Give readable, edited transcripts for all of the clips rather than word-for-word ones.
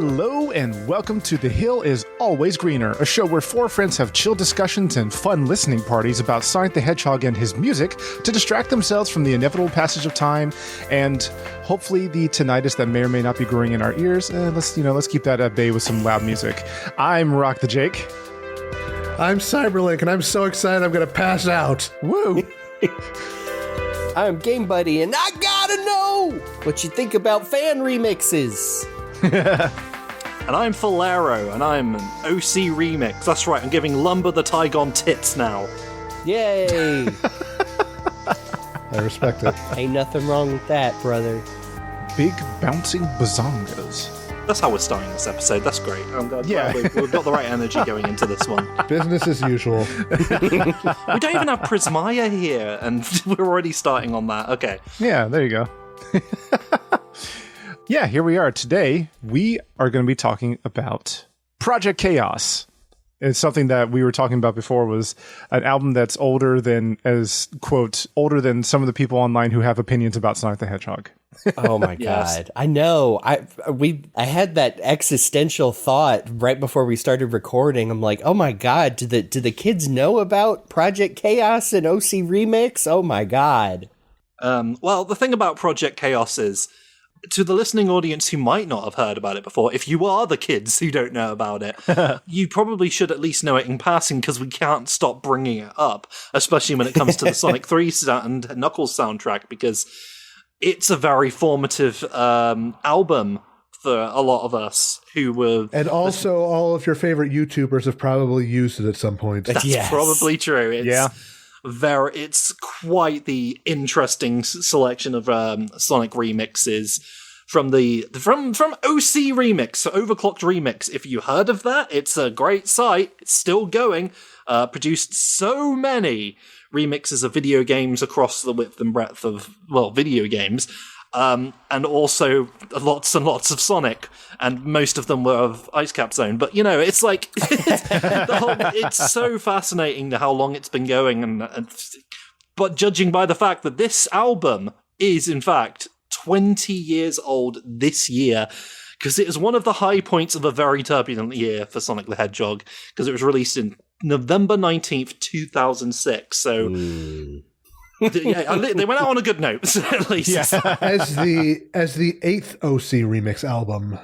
Hello and welcome to The Hill is Always Greener, a show where four friends have chill discussions and fun listening parties about Sonic the Hedgehog and his music to distract themselves from the inevitable passage of time and hopefully the tinnitus that may or may not be growing in our ears. Let's keep that at bay with some loud music. I'm Rock the Jake. I'm Cyberlink, and I'm so excited I'm going to pass out. Woo! I'm Game Buddy, and I gotta know what you think about fan remixes. And I'm Falero, and I'm an OC remix. That's right, I'm giving Lumber the Tygon tits now. Yay! I respect it. Ain't nothing wrong with that, brother. Big bouncing bazongas. That's how we're starting this episode. That's great. I'm glad we've got the right energy going into this one. Business as usual. We don't even have Prismaya here, and we're already starting on that. Okay. Yeah, there you go. Yeah, here we are. Today, we are going to be talking about Project Chaos. It's something that we were talking about before, was an album that's older than older than some of the people online who have opinions about Sonic the Hedgehog. Oh my Yes. god. I know. I had that existential thought right before we started recording. I'm like, oh my god, do the kids know about Project Chaos and OC Remix? Oh my god. Well, the thing about Project Chaos is, to the listening audience who might not have heard about it before, if you are the kids who don't know about it, you probably should at least know it in passing, because we can't stop bringing it up, especially when it comes to the Sonic 3 and Knuckles soundtrack, because it's a very formative album for a lot of us who were... And also, all of your favorite YouTubers have probably used it at some point. That's probably true. It's quite the interesting selection of Sonic remixes from OC Remix, so Overclocked Remix. If you heard of that, it's a great site. It's still going. Produced so many remixes of video games across the width and breadth of video games. And also lots and lots of Sonic, and most of them were of IceCap Zone. But it's like it's so fascinating how long it's been going, but judging by the fact that this album is in fact 20 years old this year, because it is one of the high points of a very turbulent year for Sonic the Hedgehog, because it was released in November 19th, 2006. So. They went out on a good note, at least. Yeah. As the 8th OC Remix album,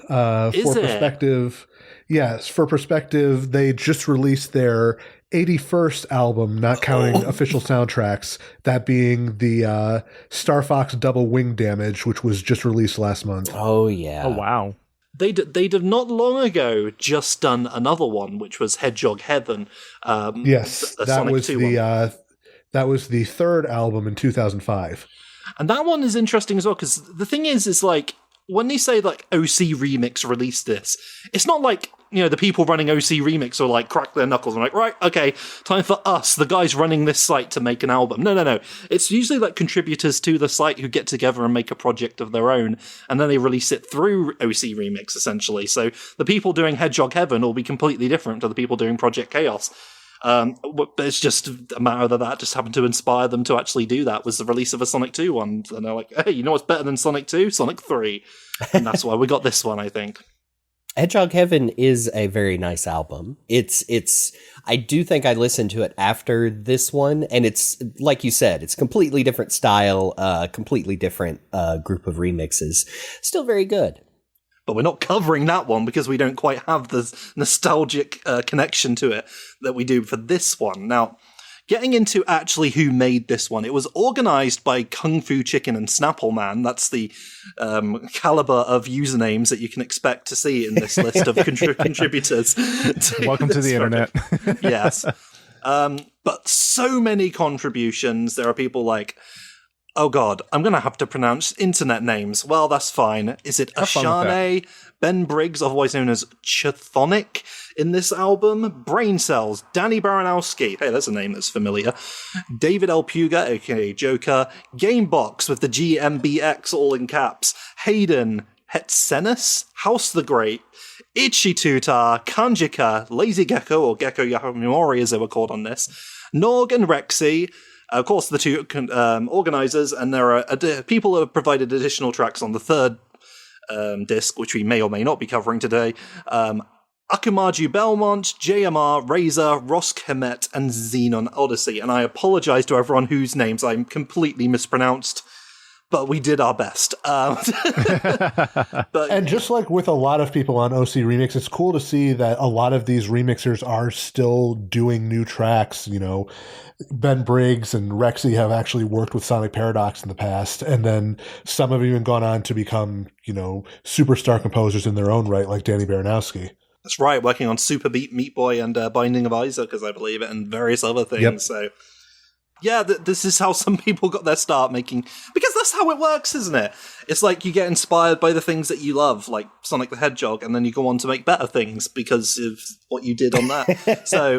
for perspective, they just released their 81st album, not counting official soundtracks, that being the Star Fox Double Wing Damage, which was just released last month. Oh, yeah. Oh, wow. They'd have not long ago just done another one, which was Hedgehog Heaven. Yes, that was the third album in 2005. And that one is interesting as well, because the thing is like, when they say like OC Remix released this, it's not like, the people running OC Remix are like crack their knuckles and like, right, okay, time for us, the guys running this site, to make an album. No. It's usually like contributors to the site who get together and make a project of their own, and then they release it through OC Remix, essentially. So the people doing Hedgehog Heaven will be completely different to the people doing Project Chaos. But it's just a matter that just happened to inspire them to actually do that, was the release of a Sonic 2 one. And they're like, hey, you know what's better than Sonic 2? Sonic 3. And that's why we got this one, I think. Hedgehog Heaven is a very nice album. I do think I listened to it after this one, and it's, like you said, it's completely different style, completely different group of remixes. Still very good. But we're not covering that one because we don't quite have the nostalgic connection to it that we do for this one. Now, getting into actually who made this one, it was organized by KungFuChicken and SnappleMan. That's the caliber of usernames that you can expect to see in this list of contributors. Welcome to the internet. Yes. But so many contributions. There are people like... Oh god, I'm going to have to pronounce internet names. Well, that's fine. Is it Ashane, Ben Briggs, otherwise known as Chthonic, in this album? BrainCells, Danny Baranowsky, hey, that's a name that's familiar. David L. Puga, aka Joker. GaMeBoX with the GMBX all in caps. Hadyn, Hetcenus, Housethegrate, Ichitutar, Kanjika, Lazy Gecko, or Gecko Yamori as they were called on this. Norg and Rexy. Of course, the two organizers, and there are people who have provided additional tracks on the third disc, which we may or may not be covering today. Akumaju Belmont, JMR, Razor, Ross Kemet, and Xenon Odyssey. And I apologize to everyone whose names I completely mispronounced, but we did our best. But, and just like with a lot of people on OC Remix, it's cool to see that a lot of these remixers are still doing new tracks. You know, Ben Briggs and Rexy have actually worked with Sonic Paradox in the past, and then some have even gone on to become, you know, superstar composers in their own right, like Danny Baranowsky. That's right, working on Super Beat, Meat Boy, and Binding of Isaac, as I believe it, and various other things. Yep. So, yeah, this is how some people got their start making... Because that's how it works, isn't it? It's like you get inspired by the things that you love, like Sonic the Hedgehog, and then you go on to make better things because of what you did on that. So,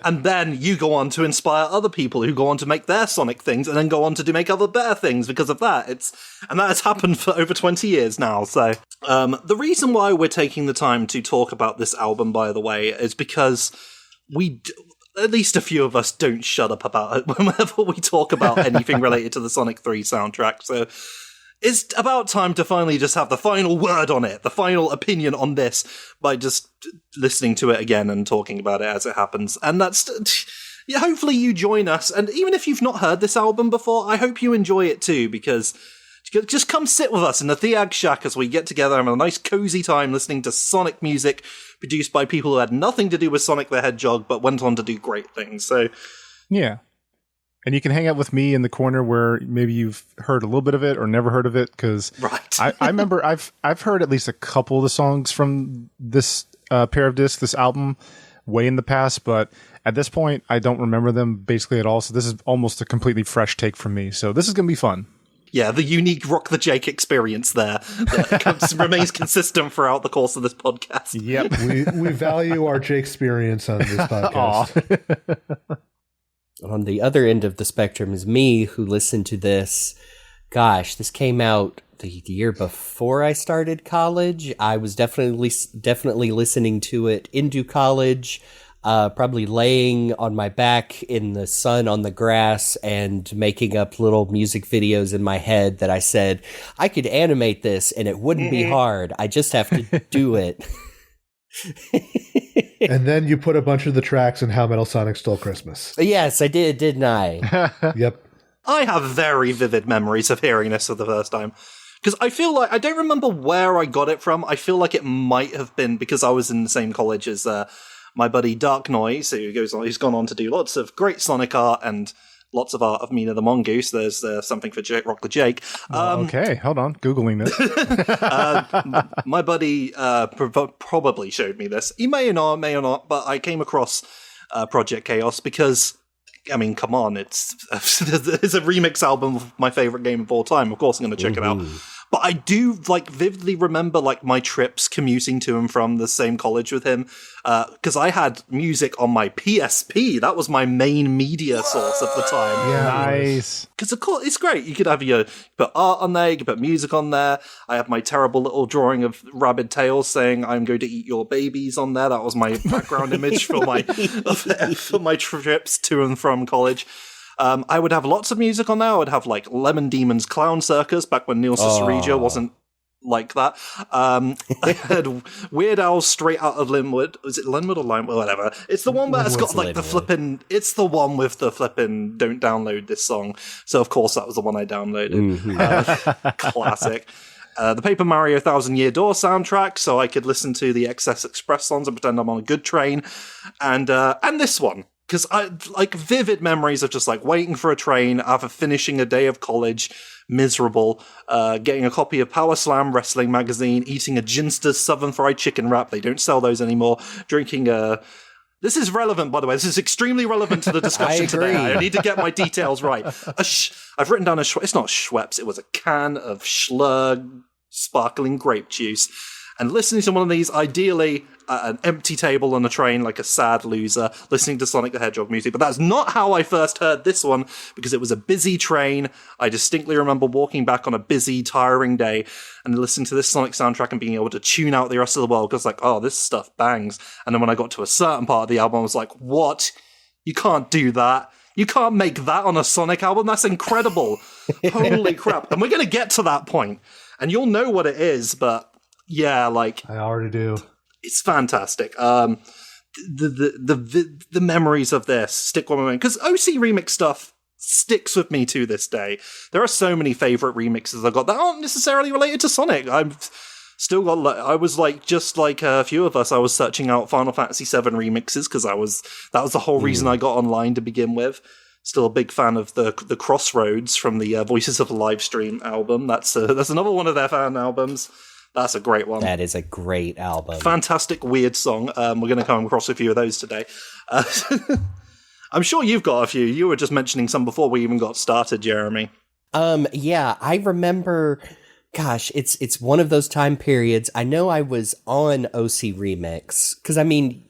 and then you go on to inspire other people who go on to make their Sonic things, and then go on to make other better things because of that. And that has happened for over 20 years now. So, the reason why we're taking the time to talk about this album, by the way, is because at least a few of us don't shut up about it whenever we talk about anything related to the Sonic 3 soundtrack. So it's about time to finally just have the final word on it, the final opinion on this, by just listening to it again and talking about it as it happens. And that's... Yeah, hopefully you join us. And even if you've not heard this album before, I hope you enjoy it too, because... Just come sit with us in the Theag Shack as we get together and have a nice cozy time listening to Sonic music produced by people who had nothing to do with Sonic the Hedgehog but went on to do great things. So, yeah. And you can hang out with me in the corner where maybe you've heard a little bit of it or never heard of it, because right. I remember I've heard at least a couple of the songs from this pair of discs, this album, way in the past, but at this point I don't remember them basically at all. So this is almost a completely fresh take from me. So this is going to be fun. Yeah, the unique Rock the Jake experience there that remains consistent throughout the course of this podcast. Yep, we value our Jake experience on this podcast. On the other end of the spectrum is me, who listened to this. Gosh, this came out the year before I started college. I was definitely listening to it into college. Probably laying on my back in the sun on the grass and making up little music videos in my head that I said, I could animate this and it wouldn't be hard. I just have to do it. And then you put a bunch of the tracks in How Metal Sonic Stole Christmas. Yes, I did, didn't I? Yep. I have very vivid memories of hearing this for the first time. Because I feel like, I don't remember where I got it from. I feel like it might have been because I was in the same college as... my buddy Dark Noise, who's gone on to do lots of great Sonic art and lots of art of Mina the Mongoose. There's something for Rock the Jake. Okay, hold on. Googling this. My buddy probably showed me this. He may or not, but I came across Project Chaos because, I mean, come on, it's a remix album of my favorite game of all time. Of course I'm going to check it out. But I do, vividly remember, my trips commuting to and from the same college with him, because I had music on my PSP. That was my main media source at the time. Yeah, nice. Because, of course, it's great. You could have put art on there, you could put music on there. I have my terrible little drawing of Rabid Tails saying, I'm going to eat your babies on there. That was my background image for my trips to and from college. I would have lots of music on there. I would have Lemon Demon's Clown Circus back when Neil Cicerega wasn't like that. I had Weird Al's Straight Out of Linwood. Was it Linwood or Limewood? Whatever. It's the one that's got the flippin'. It's the one with the flippin' don't download this song. So of course that was the one I downloaded. Classic. The Paper Mario 1,000 Year Door soundtrack, so I could listen to the Excess Express songs and pretend I'm on a good train, and this one. Because I vivid memories of just waiting for a train after finishing a day of college, miserable, getting a copy of Power Slam Wrestling magazine, eating a Ginster's Southern Fried Chicken wrap. They don't sell those anymore. Drinking this is relevant, by the way. This is extremely relevant to the discussion today. I need to get my details right. I've written down it's not Schweppes. It was a can of Schlurg sparkling grape juice. And listening to one of these, ideally at an empty table on a train like a sad loser, listening to Sonic the Hedgehog music. But that's not how I first heard this one, because it was a busy train. I distinctly remember walking back on a busy, tiring day and listening to this Sonic soundtrack and being able to tune out the rest of the world, because oh, this stuff bangs. And then when I got to a certain part of the album, I was like, what? You can't do that. You can't make that on a Sonic album? That's incredible. Holy crap. And we're going to get to that point. and you'll know what it is, but yeah, like I already do. It's fantastic. The memories of this stick with me, because OC remix stuff sticks with me to this day. There are so many favorite remixes I got that aren't necessarily related to Sonic. I've still got, I was like, just like a few of us, I was searching out Final Fantasy VII remixes because that was the whole reason I got online to begin with. Still a big fan of the Crossroads from the Voices of the Livestream album. That's another one of their fan albums. That's a great one. That is a great album. Fantastic, weird song. We're going to come across a few of those today. I'm sure you've got a few. You were just mentioning some before we even got started, Jeremy. Yeah, I remember, gosh, it's one of those time periods. I know I was on OC Remix, because I mean,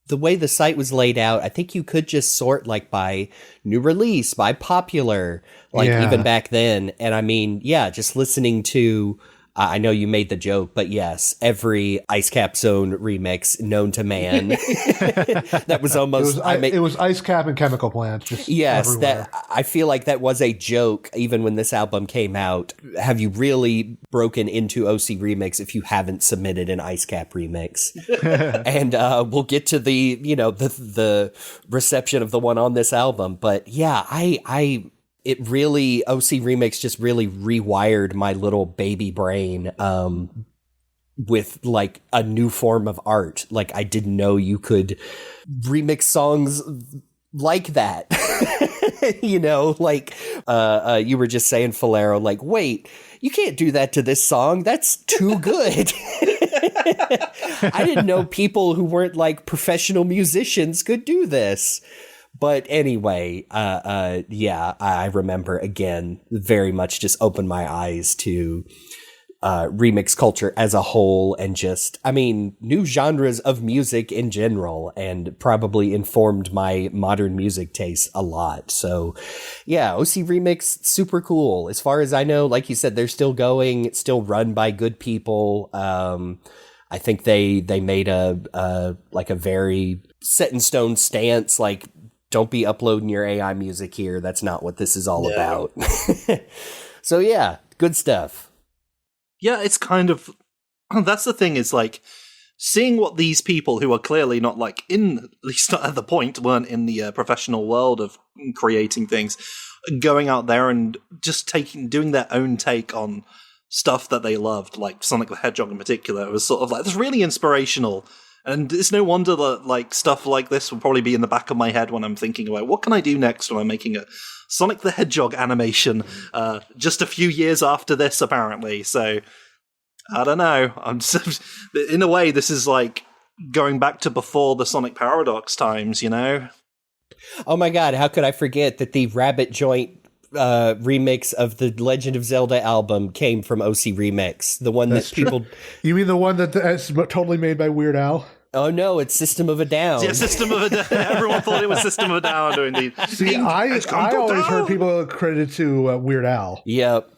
the way the site was laid out, I think you could just sort like by new release, by popular, like even back then. And I mean, yeah, just listening to, I know you made the joke, but yes, every IceCap Zone remix known to man. That was almost... It was IceCap and Chemical Plant. Just everywhere. I feel like that was a joke even when this album came out. Have you really broken into OC Remix if you haven't submitted an IceCap remix? And we'll get to the reception of the one on this album. But yeah, OC Remix just really rewired my little baby brain with like a new form of art. Like I didn't know you could remix songs like that. You were just saying, Falero, like, wait, you can't do that to this song. That's too good. I didn't know people who weren't like professional musicians could do this. But anyway, I remember, again, very much just opened my eyes to remix culture as a whole and just, I mean, new genres of music in general, and probably informed my modern music taste a lot. So, yeah, OC Remix, super cool. As far as I know, like you said, they're still going. It's still run by good people. I think they made a very set in stone stance, like, don't be uploading your AI music here. That's not what this is all about. So yeah, good stuff. Yeah, it's kind of, that's the thing, is like seeing what these people who are clearly not like in, at least not at the point, weren't in the professional world of creating things, going out there and just doing their own take on stuff that they loved, like Sonic the Hedgehog in particular. It was sort of like, it's really inspirational. And it's no wonder that like stuff like this will probably be in the back of my head when I'm thinking about what can I do next when I'm making a Sonic the Hedgehog animation just a few years after this, apparently. So, I don't know. In a way, this is like going back to before the Sonic Paradox times, you know? Oh my god, how could I forget that the Rabbit Joint remix of the Legend of Zelda album came from OC Remix, the one that people... You mean the one that's totally made by Weird Al? Oh no, it's System of a Down. Yeah, System of a Down. Everyone thought it was System of a Down doing the... See, I always heard people credited to Weird Al. Yep.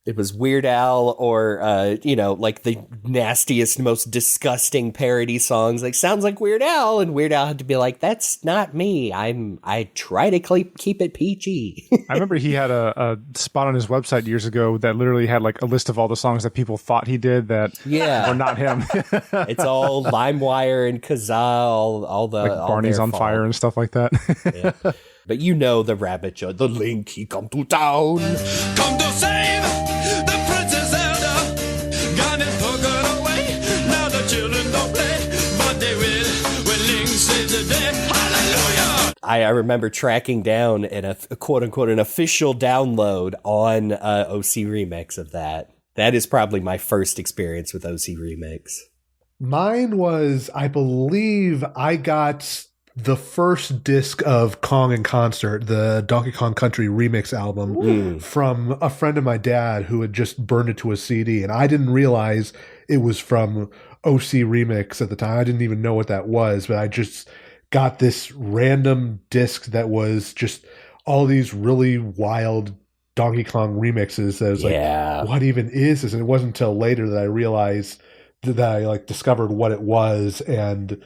It was Weird Al or, like the nastiest, most disgusting parody songs. Like, sounds like Weird Al. And Weird Al had to be like, that's not me. I try to keep it peachy. I remember he had a spot on his website years ago that literally had like a list of all the songs that people thought he did that were not him. It's all LimeWire and Kazaa, all the... Like Barney's on Fire and stuff like that. Yeah. But you know the Rabbit Joint. The Link, he come to town. Come to save the Princess Zelda. Gone and taken away. Now the children don't play, but they will when Link saves the day. Hallelujah! I remember tracking down a quote-unquote an official download on OC Remix of that. That is probably my first experience with OC Remix. Mine was, I believe, I got the first disc of Kong in Concert, the Donkey Kong Country remix album, from a friend of my dad who had just burned it to a CD, and I didn't realize it was from OC Remix at the time. I didn't even know what that was, but I just got this random disc that was just all these really wild Donkey Kong remixes. That I was like, what even is this? And it wasn't until later that I realized that I like discovered what it was, and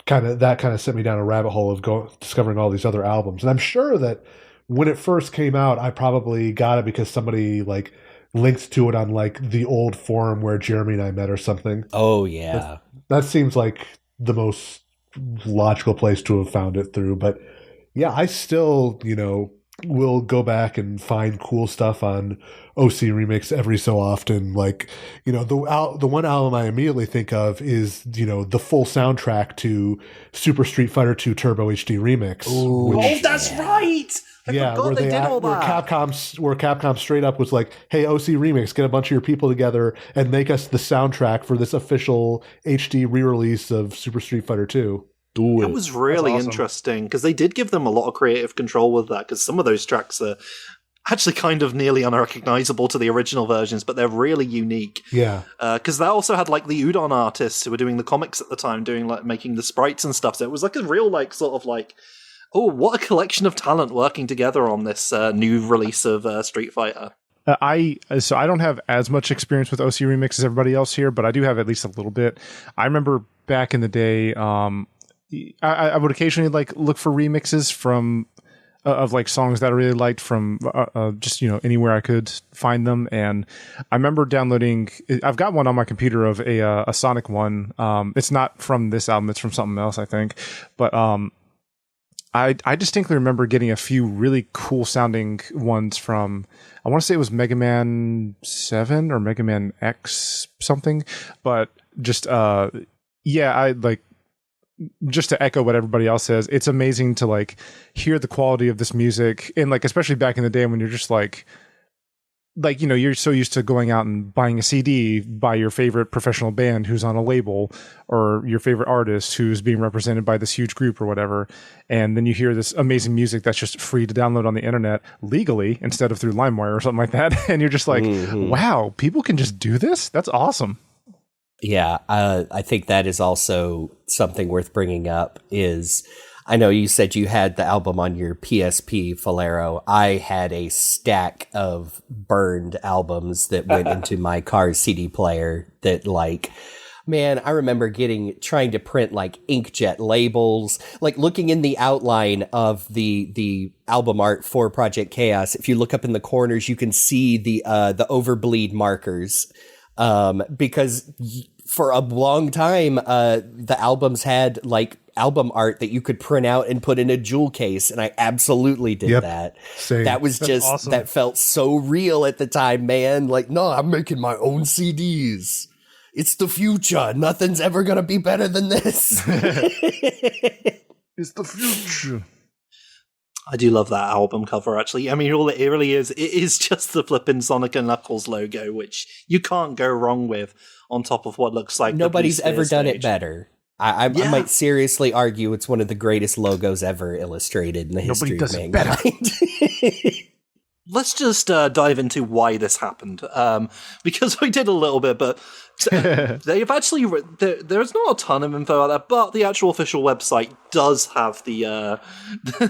kind of sent me down a rabbit hole of discovering all these other albums. And I'm sure that when it first came out, I probably got it because somebody like linked to it on like the old forum where Jeremy and I met or something. Oh yeah. That seems like the most logical place to have found it through. But yeah, I still, will go back and find cool stuff on OC Remix every so often. Like, the one album I immediately think of is, the full soundtrack to Super Street Fighter 2 Turbo HD Remix. Ooh. Oh, that's right! I forgot they did all that. Where Capcom straight up was like, hey, OC Remix, get a bunch of your people together and make us the soundtrack for this official HD re-release of Super Street Fighter 2. It was really interesting because they did give them a lot of creative control with that, because some of those tracks are actually kind of nearly unrecognizable to the original versions, but they're really unique. Yeah. Because they also had like the Udon artists who were doing the comics at the time, making the sprites and stuff. So it was like a real oh, what a collection of talent working together on this new release of Street Fighter. I don't have as much experience with OC Remix as everybody else here, but I do have at least a little bit. I remember back in the day, I would occasionally look for remixes from of songs that I really liked from just anywhere I could find them. And I remember downloading. I've got one on my computer of a Sonic one. It's not from this album; it's from something else, I think. But I distinctly remember getting a few really cool sounding ones from. I want to say it was Mega Man 7 or Mega Man X something, but just just to echo what everybody else says, it's amazing to hear the quality of this music, and especially back in the day when you're just you're so used to going out and buying a CD by your favorite professional band who's on a label, or your favorite artist who's being represented by this huge group or whatever, and then you hear this amazing music that's just free to download on the internet legally instead of through LimeWire or something like that, and you're just wow, people can just do this? That's awesome. Yeah, I think that is also something worth bringing up. Is I know you said you had the album on your PSP, Falero. I had a stack of burned albums that went into my car's CD player that man, I remember trying to print inkjet labels, looking in the outline of the album art for Project Chaos. If you look up in the corners, you can see the overbleed markers. Because for a long time, the albums had album art that you could print out and put in a jewel case, and I absolutely did that. Same. That was just awesome. That felt so real at the time, man. No, I'm making my own CDs. It's the future. Nothing's ever gonna be better than this. It's the future. I do love that album cover, actually. I mean, all it really is, it is just the flippin' Sonic and Knuckles logo, which you can't go wrong with, on top of what looks like nobody's ever done it better. I might seriously argue it's one of the greatest logos ever illustrated in the history of mankind. Let's just dive into why this happened, because we did a little bit, but they've actually there's not a ton of info out there, but the actual official website does have the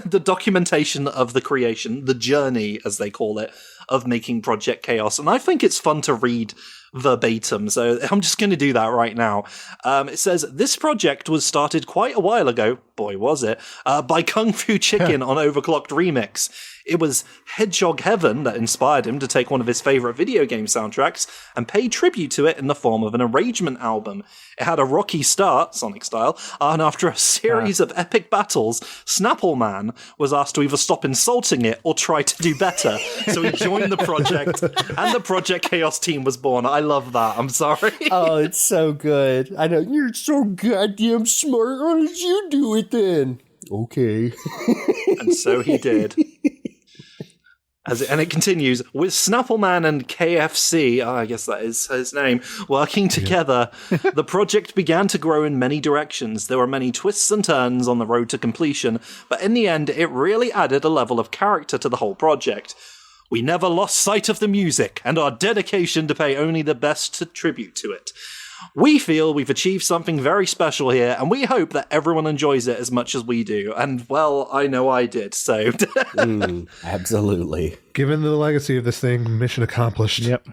the documentation of the creation, the journey, as they call it, of making Project Chaos, and I think it's fun to read verbatim, so I'm just going to do that right now. It says, this project was started quite a while ago, boy was it, by KungFuChicken on Overclocked Remix. It was Hedgehog Heaven that inspired him to take one of his favorite video game soundtracks and pay tribute to it in the form of an arrangement album. It had a rocky start, Sonic style, and after a series of epic battles, SnappleMan was asked to either stop insulting it or try to do better. So he joined the project, and the Project Chaos team was born. I love that. I'm sorry. Oh, it's so good. I know, you're so goddamn smart. How did you do it then? Okay. And so he did. And it continues, with SnappleMan and KFC, I guess that is his name, working together, the project began to grow in many directions. There were many twists and turns on the road to completion, but in the end, it really added a level of character to the whole project. We never lost sight of the music and our dedication to pay only the best tribute to it. We feel we've achieved something very special here, and we hope that everyone enjoys it as much as we do. And, well, I know I did, so... Absolutely. Given the legacy of this thing, mission accomplished. Yep.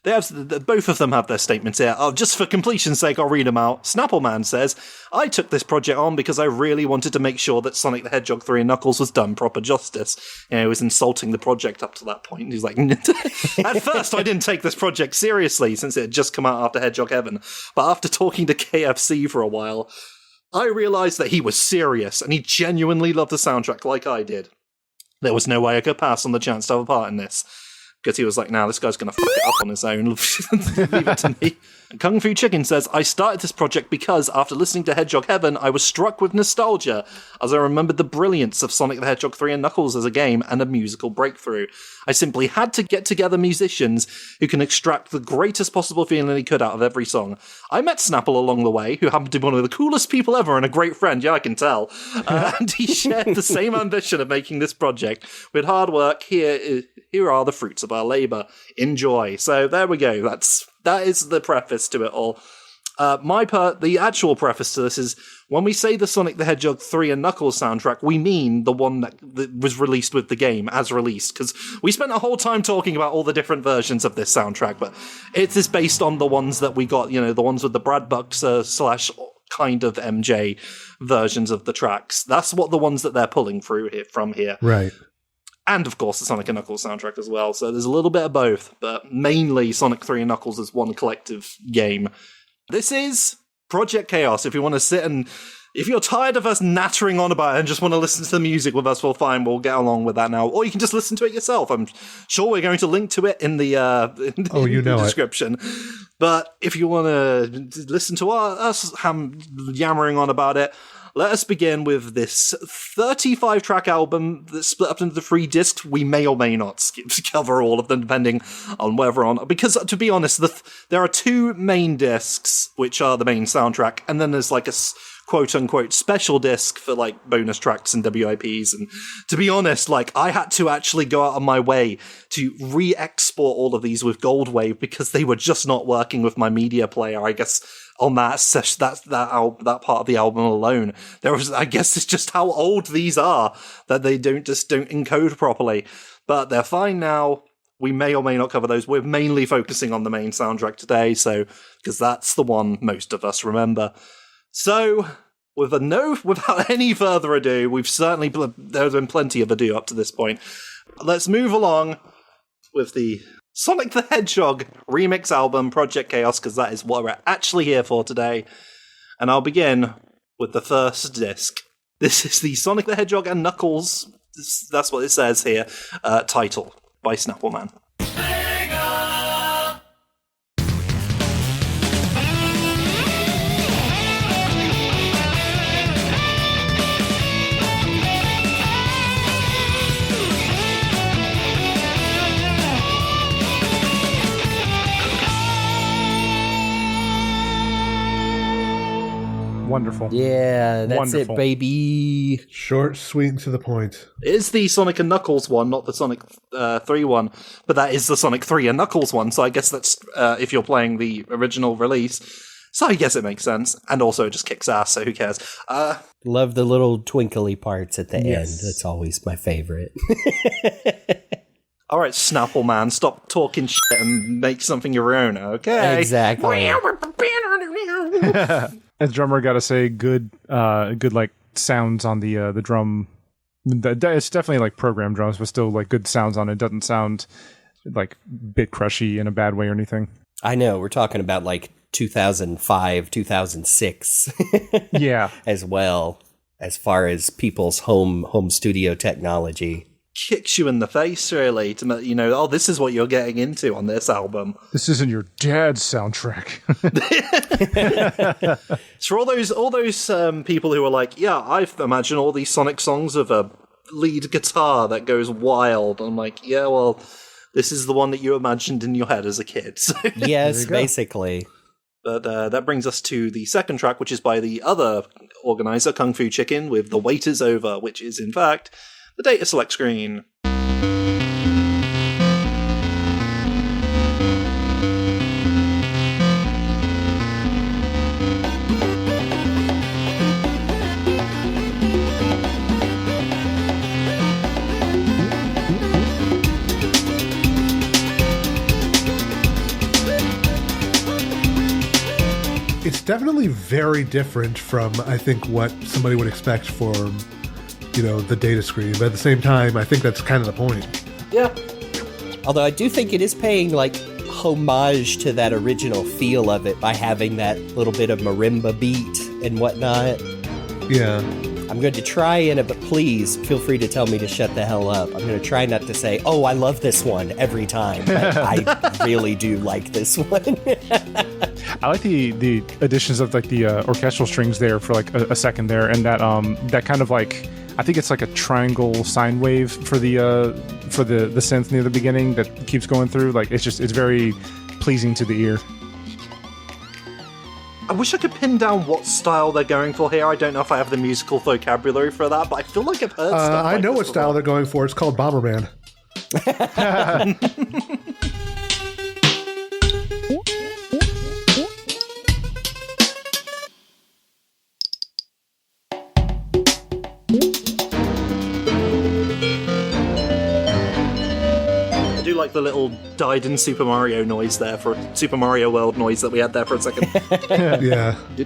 both of them have their statements here. Just for completion's sake, I'll read them out. SnappleMan says, I took this project on because I really wanted to make sure that Sonic the Hedgehog 3 and Knuckles was done proper justice. He was insulting the project up to that point. He's like, at first I didn't take this project seriously since it had just come out after Hedgehog Heaven, but after talking to KFC for a while, I realized that he was serious and he genuinely loved the soundtrack like I did. There was no way I could pass on the chance to have a part in this. Because he was like, nah, this guy's going to fuck it up on his own. Leave it to me. KungFuChicken says, I started this project because after listening to Hedgehog Heaven, I was struck with nostalgia as I remembered the brilliance of Sonic the Hedgehog 3 and Knuckles as a game and a musical breakthrough. I simply had to get together musicians who can extract the greatest possible feeling they could out of every song. I met Snapple along the way, who happened to be one of the coolest people ever and a great friend, yeah, I can tell. And he shared the same ambition of making this project. With hard work, here are the fruits of our labour. Enjoy. So there we go. That is the preface to it all. The actual preface to this is, when we say the Sonic the Hedgehog 3 and Knuckles soundtrack, we mean the one that was released with the game, as released, because we spent a whole time talking about all the different versions of this soundtrack, but it is based on the ones that we got, the ones with the Brad Buxer / kind of MJ versions of the tracks. That's what the ones that they're pulling from here. Right. And, of course, the Sonic and Knuckles soundtrack as well. So there's a little bit of both, but mainly Sonic 3 and Knuckles is one collective game. This is Project Chaos. If you want to sit and... If you're tired of us nattering on about it and just want to listen to the music with us, well, fine, we'll get along with that now. Or you can just listen to it yourself. I'm sure we're going to link to it in the, description. But if you want to listen to us yammering on about it, let us begin with this 35-track album that's split up into the 3 discs. We may or may not cover all of them, depending on whether on... Because, to be honest, there are 2 main discs, which are the main soundtrack, and then there's like a quote-unquote special disc for like bonus tracks and WIPs. And to be honest, like, I had to actually go out of my way to re-export all of these with Goldwave because they were just not working with my media player, I guess. On that part of the album alone, I guess it's just how old these are that they don't encode properly. But they're fine now. We may or may not cover those. We're mainly focusing on the main soundtrack today, because that's the one most of us remember. So, without any further ado, there's been plenty of ado up to this point. Let's move along with the Sonic the Hedgehog remix album, Project Chaos, because that is what we're actually here for today. And I'll begin with the first disc. This is the Sonic the Hedgehog and Knuckles, that's what it says here, title by SnappleMan. Wonderful. Yeah, that's Wonderful. it, baby. Short, sweet, and to the point. It is the Sonic and Knuckles one, not the Sonic 3 one, but that is the Sonic 3 and Knuckles one, so I guess that's if you're playing the original release. So I guess it makes sense, and also it just kicks ass, so who cares? Love the little twinkly parts at the Yes. end. That's always my favorite. All right, Snappleman, stop talking shit and make something your own, okay? Exactly. As drummer, gotta say, good like sounds on the drum. It's definitely like program drums, but still like good sounds on it. Doesn't sound like bit crushy in a bad way or anything. I know, we're talking about like 2005, 2006. Yeah. As well, as far as people's home studio technology. Kicks you in the face, really, to this is what you're getting into on this album. This isn't your dad's soundtrack. It's for all those people who are like, yeah, I imagine all these Sonic songs of a lead guitar that goes wild. I'm like, yeah, well, this is the one that you imagined in your head as a kid. So. Yes, basically. But that brings us to the second track, which is by the other organizer, KungFuChicken, with The Wait Is Over, which is, in fact, the data select screen. It's definitely very different from, I think, what somebody would expect for, the data screen. But at the same time, I think that's kind of the point. Yeah. Although I do think it is paying, homage to that original feel of it by having that little bit of marimba beat and whatnot. Yeah. I'm going to try in it, but please feel free to tell me to shut the hell up. I'm going to try not to say, oh, I love this one every time, but I really do like this one. I like the additions of the orchestral strings there for a second there, and that kind of I think it's like a triangle sine wave for the synth near the beginning that keeps going through. It's very pleasing to the ear. I wish I could pin down what style they're going for here. I don't know if I have the musical vocabulary for that, but I feel like I've heard stuff I know this what style before. they're going for. It's called Bomberman. I do like the little died in Super Mario noise there for Super Mario World noise that we had there for a second. Yeah. The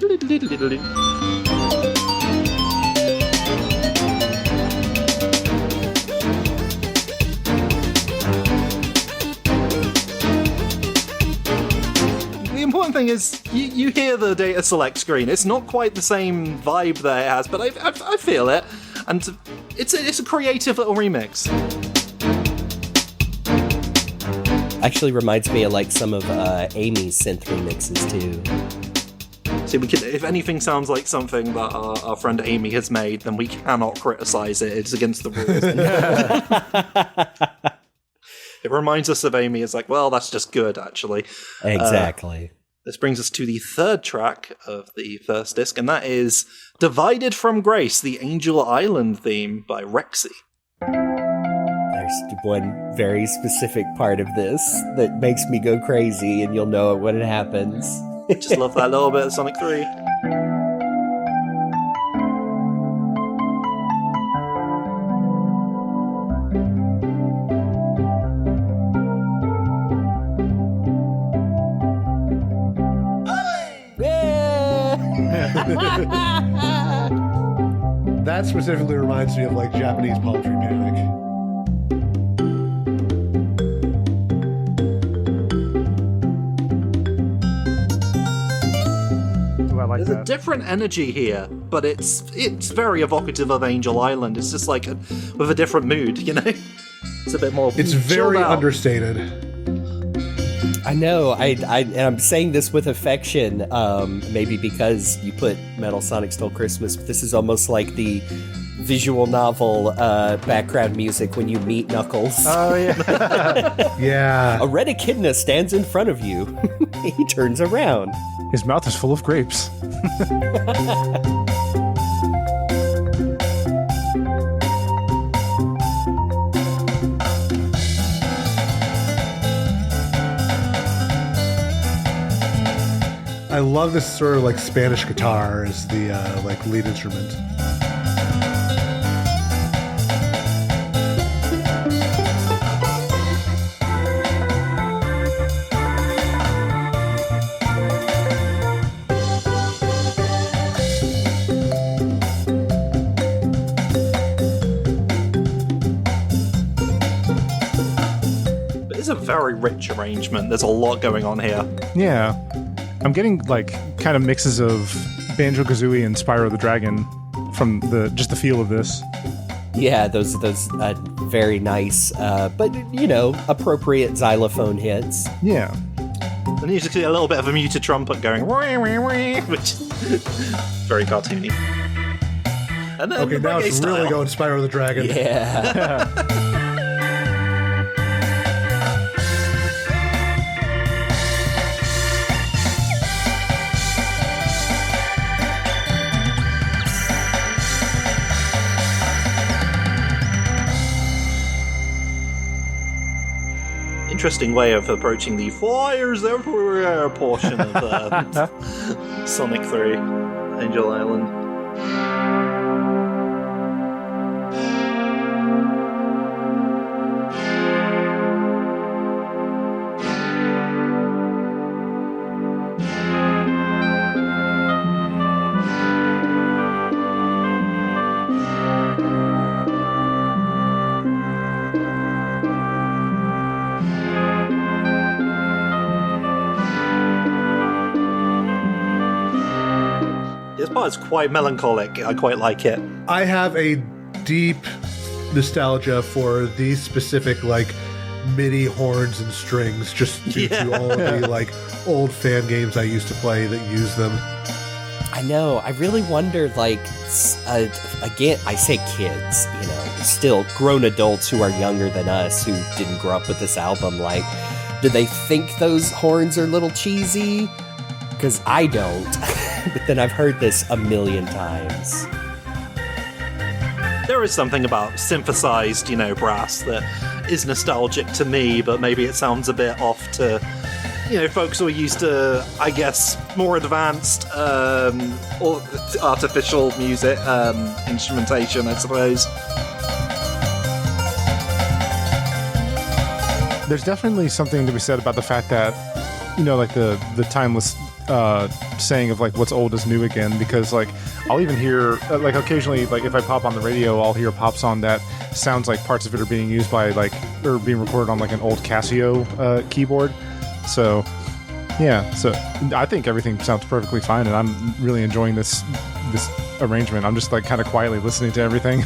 important thing is, you hear the data select screen. It's not quite the same vibe that it has, but I feel it, and it's a creative little remix. Actually reminds me of some of Amy's synth remixes too. See, if anything sounds like something that our friend Amy has made, then we cannot criticize it. It's against the rules. It reminds us of Amy. It's well, that's just good, actually. Exactly. This brings us to the third track of the first disc, and that is Divided from Grace, the Angel Island theme by Rexy. There's one very specific part of this that makes me go crazy, and you'll know it when it happens. Just love that little bit of Sonic 3. That specifically reminds me of Japanese palm tree panic. There's a different energy here, but it's very evocative of Angel Island. It's just with a different mood, It's a bit more. It's very understated. I know. And I'm saying this with affection, maybe because you put Metal Sonic Stole Christmas, but this is almost like the visual novel background music when you meet Knuckles. Oh, yeah. Yeah. A red echidna stands in front of you. He turns around. His mouth is full of grapes. I love this sort of Spanish guitar as the lead instrument. It's a very rich arrangement. There's a lot going on here. Yeah. I'm getting kind of mixes of Banjo-Kazooie and Spyro the Dragon from just the feel of this. Yeah, those very nice, but appropriate xylophone hits. Yeah. And you just get a little bit of a muted trumpet going, which is very cartoony. And then Okay, the now reggae it's style. really going Spyro the Dragon. Yeah. Interesting way of approaching the fires everywhere portion of Sonic 3, Angel Island. Oh, it's quite melancholic. I quite like it. I have a deep nostalgia for these specific, like, MIDI horns and strings, just due to all of the, like, old fan games I used to play that use them. I know. I really wonder, like, again, I say kids, you know, still grown adults who are younger than us, who didn't grow up with this album, like, do they think those horns are a little cheesy? Because I don't. But then I've heard this a million times. There is something about synthesized, you know, brass that is nostalgic to me, but maybe it sounds a bit off to, you know, folks who are used to, I guess, more advanced or artificial music instrumentation, I suppose. There's definitely something to be said about the fact that, you know, like the timeless saying of like what's old is new again, because like I'll even hear like occasionally, like if I pop on the radio, I'll hear a pop song that sounds like parts of it are being used by like, or being recorded on like an old Casio keyboard. So yeah, so I think everything sounds perfectly fine, and I'm really enjoying this arrangement. I'm just like kind of quietly listening to everything.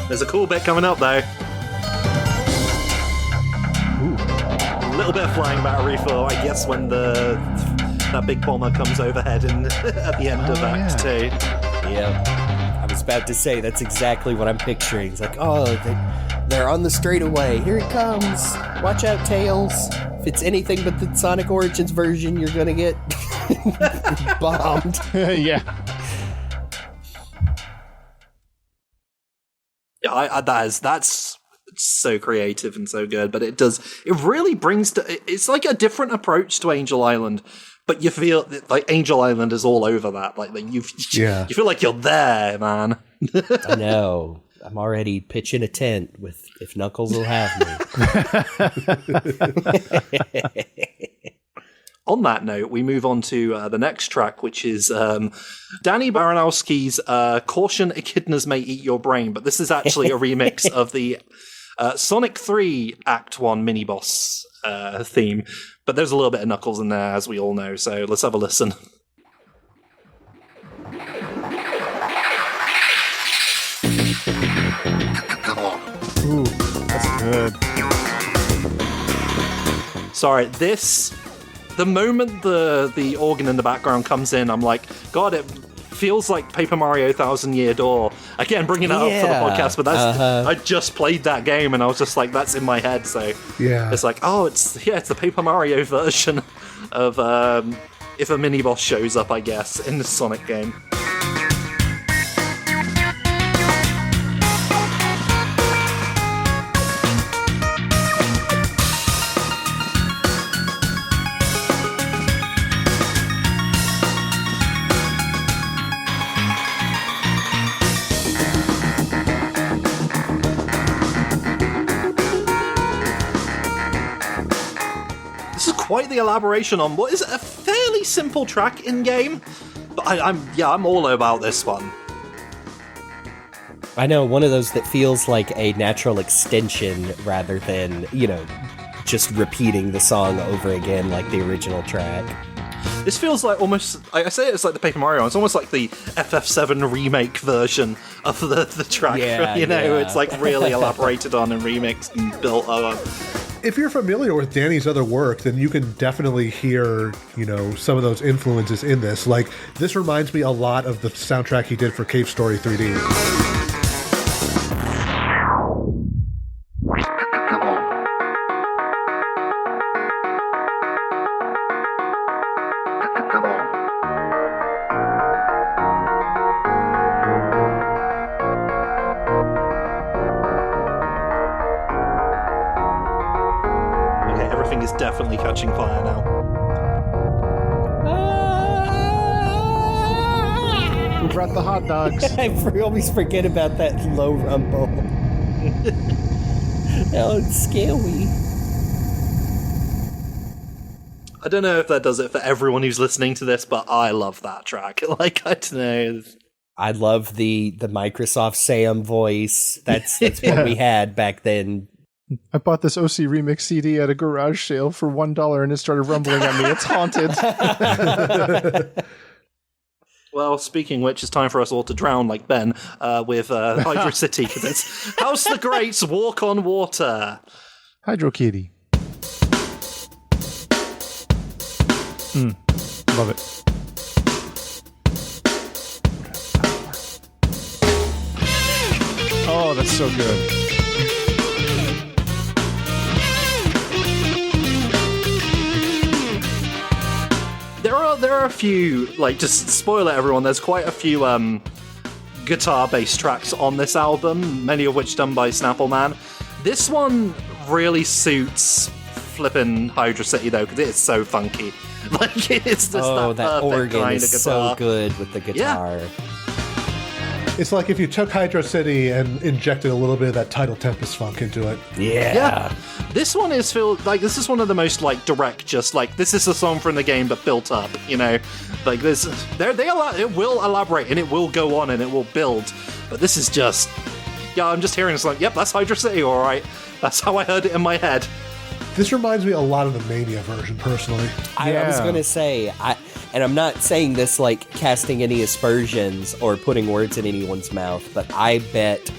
There's a cool bit coming up though. A little bit of flying battery for, I guess, when that big bomber comes overhead and at the end of Act 2. Yeah. I was about to say, that's exactly what I'm picturing. It's like, oh, they're on the straightaway. Here it comes. Watch out, Tails. If it's anything but the Sonic Origins version, you're gonna get bombed. Yeah. Yeah, that's so creative and so good, but it really brings it's like a different approach to Angel Island, but you feel like Angel Island is all over that, like you feel like you're there, man. I know. I'm already pitching a tent with if Knuckles will have me. On that note, we move on to the next track, which is Danny Baranowski's Caution-Echidnas May Eat Your Brain, but this is actually a remix of the Sonic 3 Act 1 mini-boss theme, but there's a little bit of Knuckles in there, as we all know, so let's have a listen. Ooh, that's good. Sorry, the moment the organ in the background comes in, I'm like, God, it feels like Paper Mario 1000 Year Door. Again, bringing that up for the podcast, but that's I just played that game and I was just like, that's in my head. So it's like, oh, it's the Paper Mario version of if a mini boss shows up, I guess, in the Sonic game. Quite the elaboration on what is a fairly simple track in game, but I'm all about this one. I know, one of those that feels like a natural extension rather than, you know, just repeating the song over again like the original track. This feels like almost, I say it's like the Paper Mario, it's almost like the FF7 remake version of the track. It's like really elaborated on and remixed and built up. If you're familiar with Danny's other work, then you can definitely hear, you know, some of those influences in this. Like, this reminds me a lot of the soundtrack he did for Cave Story 3D. Is definitely catching fire now. Who brought the hot dogs? I always forget about that low rumble. Oh, it's scary. I don't know if that does it for everyone who's listening to this, but I love that track. Like, I don't know. I love the Microsoft Sam voice. That's what we had back then. I bought this OC Remix CD at a garage sale for $1 and it started rumbling at me. It's haunted. Well, speaking which, it's time for us all to drown like Ben with Hydrocity, because it's House the Great's Walk on Water. Hydrokitty. Love it. Oh, that's so good. There are a few, like, just spoiler everyone, there's quite a few guitar-based tracks on this album, many of which done by SnappleMan. This one really suits flippin' Hydrocity, though, because it is so funky. Like, it's just that organ kind is of guitar. so good with the guitar. Yeah. It's like if you took Hydrocity and injected a little bit of that Tidal Tempest funk into it. Yeah. This one is this is one of the most like direct, just like this is a song from the game but built up, you know, like this. It will elaborate and it will go on and it will build, but this is just, I'm just hearing it's like, yep, that's Hydrocity, all right. That's how I heard it in my head. This reminds me a lot of the Mania version, personally. I was going to say, and I'm not saying this like casting any aspersions or putting words in anyone's mouth, but I bet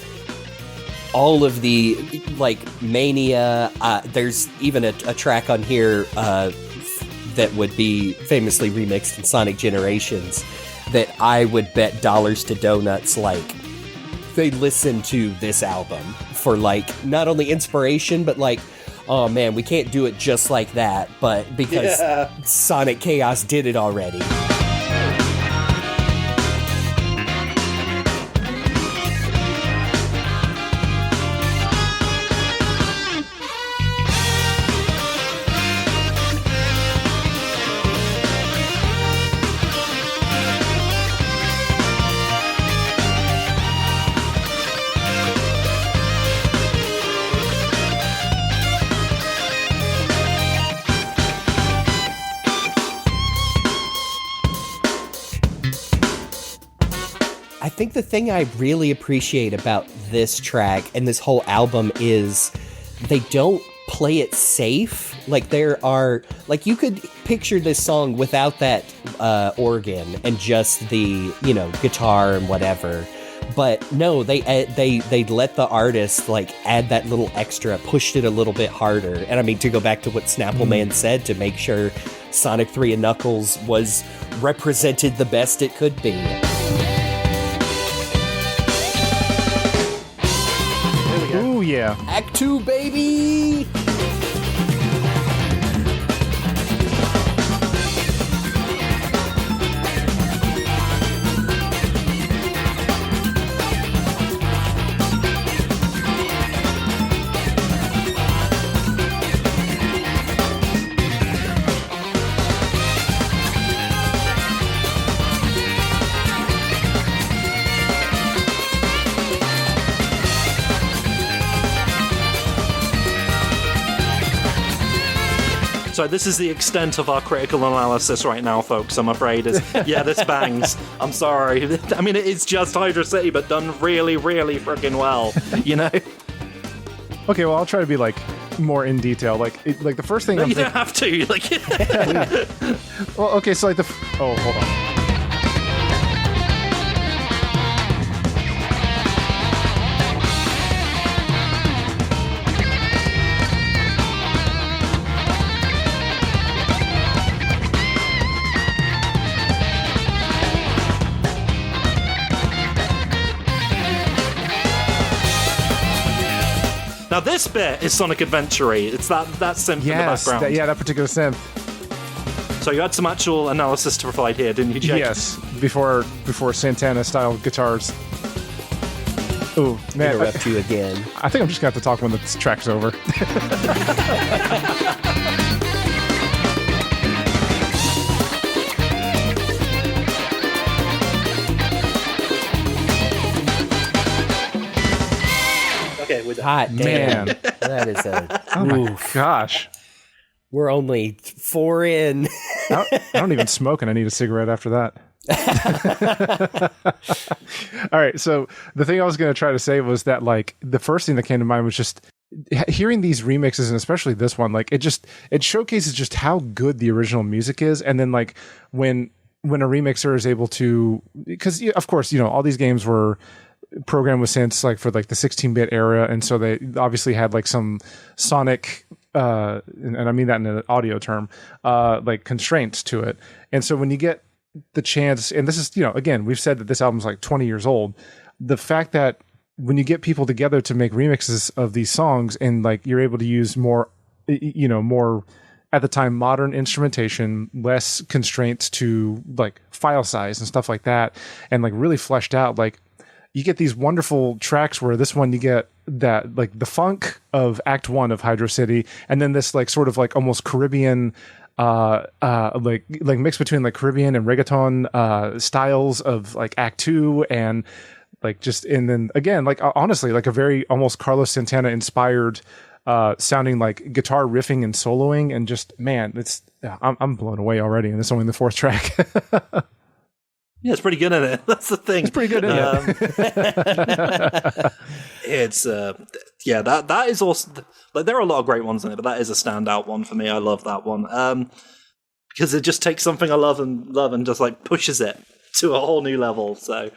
all of the like Mania, there's even a track on here that would be famously remixed in Sonic Generations that I would bet dollars to donuts like they listen to this album for like not only inspiration but like, oh man, we can't do it just like that, but because Sonic Chaos did it already. I think the thing I really appreciate about this track and this whole album is they don't play it safe. Like there are, like you could picture this song without that organ and just the, you know, guitar and whatever. But no, they let the artist like add that little extra, pushed it a little bit harder. And I mean, to go back to what SnappleMan said, to make sure Sonic 3 and Knuckles was represented the best it could be. Ooh, yeah. Act 2, baby! So this is the extent of our critical analysis right now, folks, I'm afraid. This bangs. I'm sorry. I mean, it's just Hydrocity, but done really, really freaking well, you know? Okay, well, I'll try to be, like, more in detail. Like the first thing No, you don't have to. Like, well, okay, so, like, oh, hold on. Now this bit is Sonic Adventure-y. It's that synth in the background. That particular synth. So you had some actual analysis to provide here, didn't you, Jake? Yes, before Santana-style guitars. Ooh, man. Interrupt you again. I think I'm just going to have to talk when the track's over. Hot damn. Man. That is a... Oh my gosh. We're only 4 in. I don't even smoke and I need a cigarette after that. All right, so the thing I was going to try to say was that, like, the first thing that came to mind was just hearing these remixes, and especially this one, like, it showcases just how good the original music is. And then, like, when when a remixer is able to, because of course, all these games were programmed with synths like for like the 16-bit era, and so they obviously had like some sonic and I mean that in an audio term, like constraints to it. And so when you get the chance, and this is, again, we've said that this album's like 20 years old, the fact that when you get people together to make remixes of these songs and like you're able to use more at the time modern instrumentation, less constraints to like file size and stuff like that, and like really fleshed out, like you get these wonderful tracks where this one you get that like the funk of Act 1 of Hydrocity, and then this like sort of like almost Caribbean like mix between like Caribbean and reggaeton styles of like Act 2, and like just, and then again like honestly like a very almost Carlos Santana inspired sounding like guitar riffing and soloing, and just man, I'm blown away already, and it's only the 4th track. Yeah, it's pretty good in it. That's the thing. It's pretty good in it. It's that is also, like, there are a lot of great ones in it, but that is a standout one for me. I love that one because it just takes something I love and just like pushes it to a whole new level. So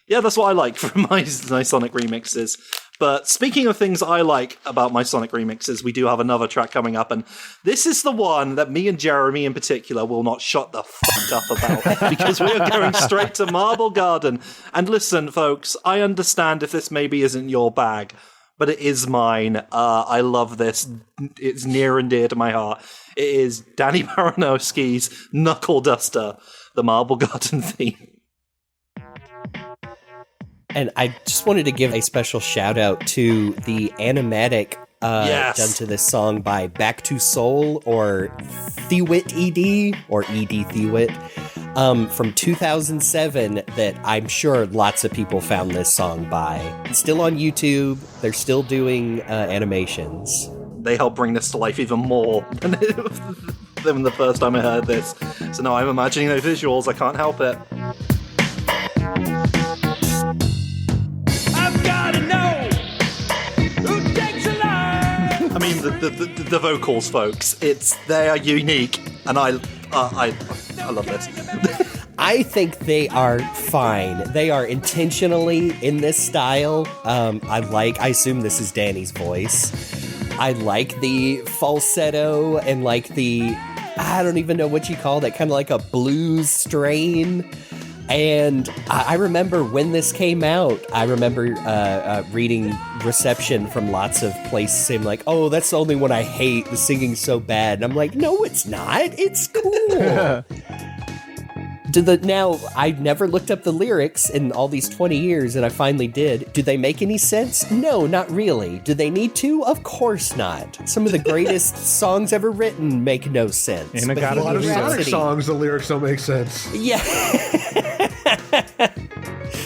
yeah, that's what I like from my Sonic remixes. But speaking of things I like about my Sonic remixes, we do have another track coming up, and this is the one that me and Jeremy in particular will not shut the fuck up about, because we are going straight to Marble Garden. And listen, folks, I understand if this maybe isn't your bag, but it is mine. I love this. It's near and dear to my heart. It is Danny Baranowski's Knuckleduster, the Marble Garden theme. And I just wanted to give a special shout out to the animatic done to this song by Back to Soul, or Thewit ED, or ED Thewit, from 2007, that I'm sure lots of people found this song by. It's still on YouTube. They're still doing animations. They help bring this to life even more than the first time I heard this. So now I'm imagining those visuals. I can't help it. I mean, the vocals, folks. They are unique, and I love this. I think they are fine. They are intentionally in this style. I assume this is Danny's voice. I like the falsetto and like I don't even know what you call that, kind of like a blues strain. And I remember when this came out, I remember reading reception from lots of places saying like, oh, that's the only one I hate, the singing's so bad. And I'm like, no, it's not. It's cool. Now, I've never looked up the lyrics in all these 20 years, and I finally did. Do they make any sense? No, not really. Do they need to? Of course not. Some of the greatest songs ever written make no sense. And a lot of Sonic songs, the lyrics don't make sense. Yeah.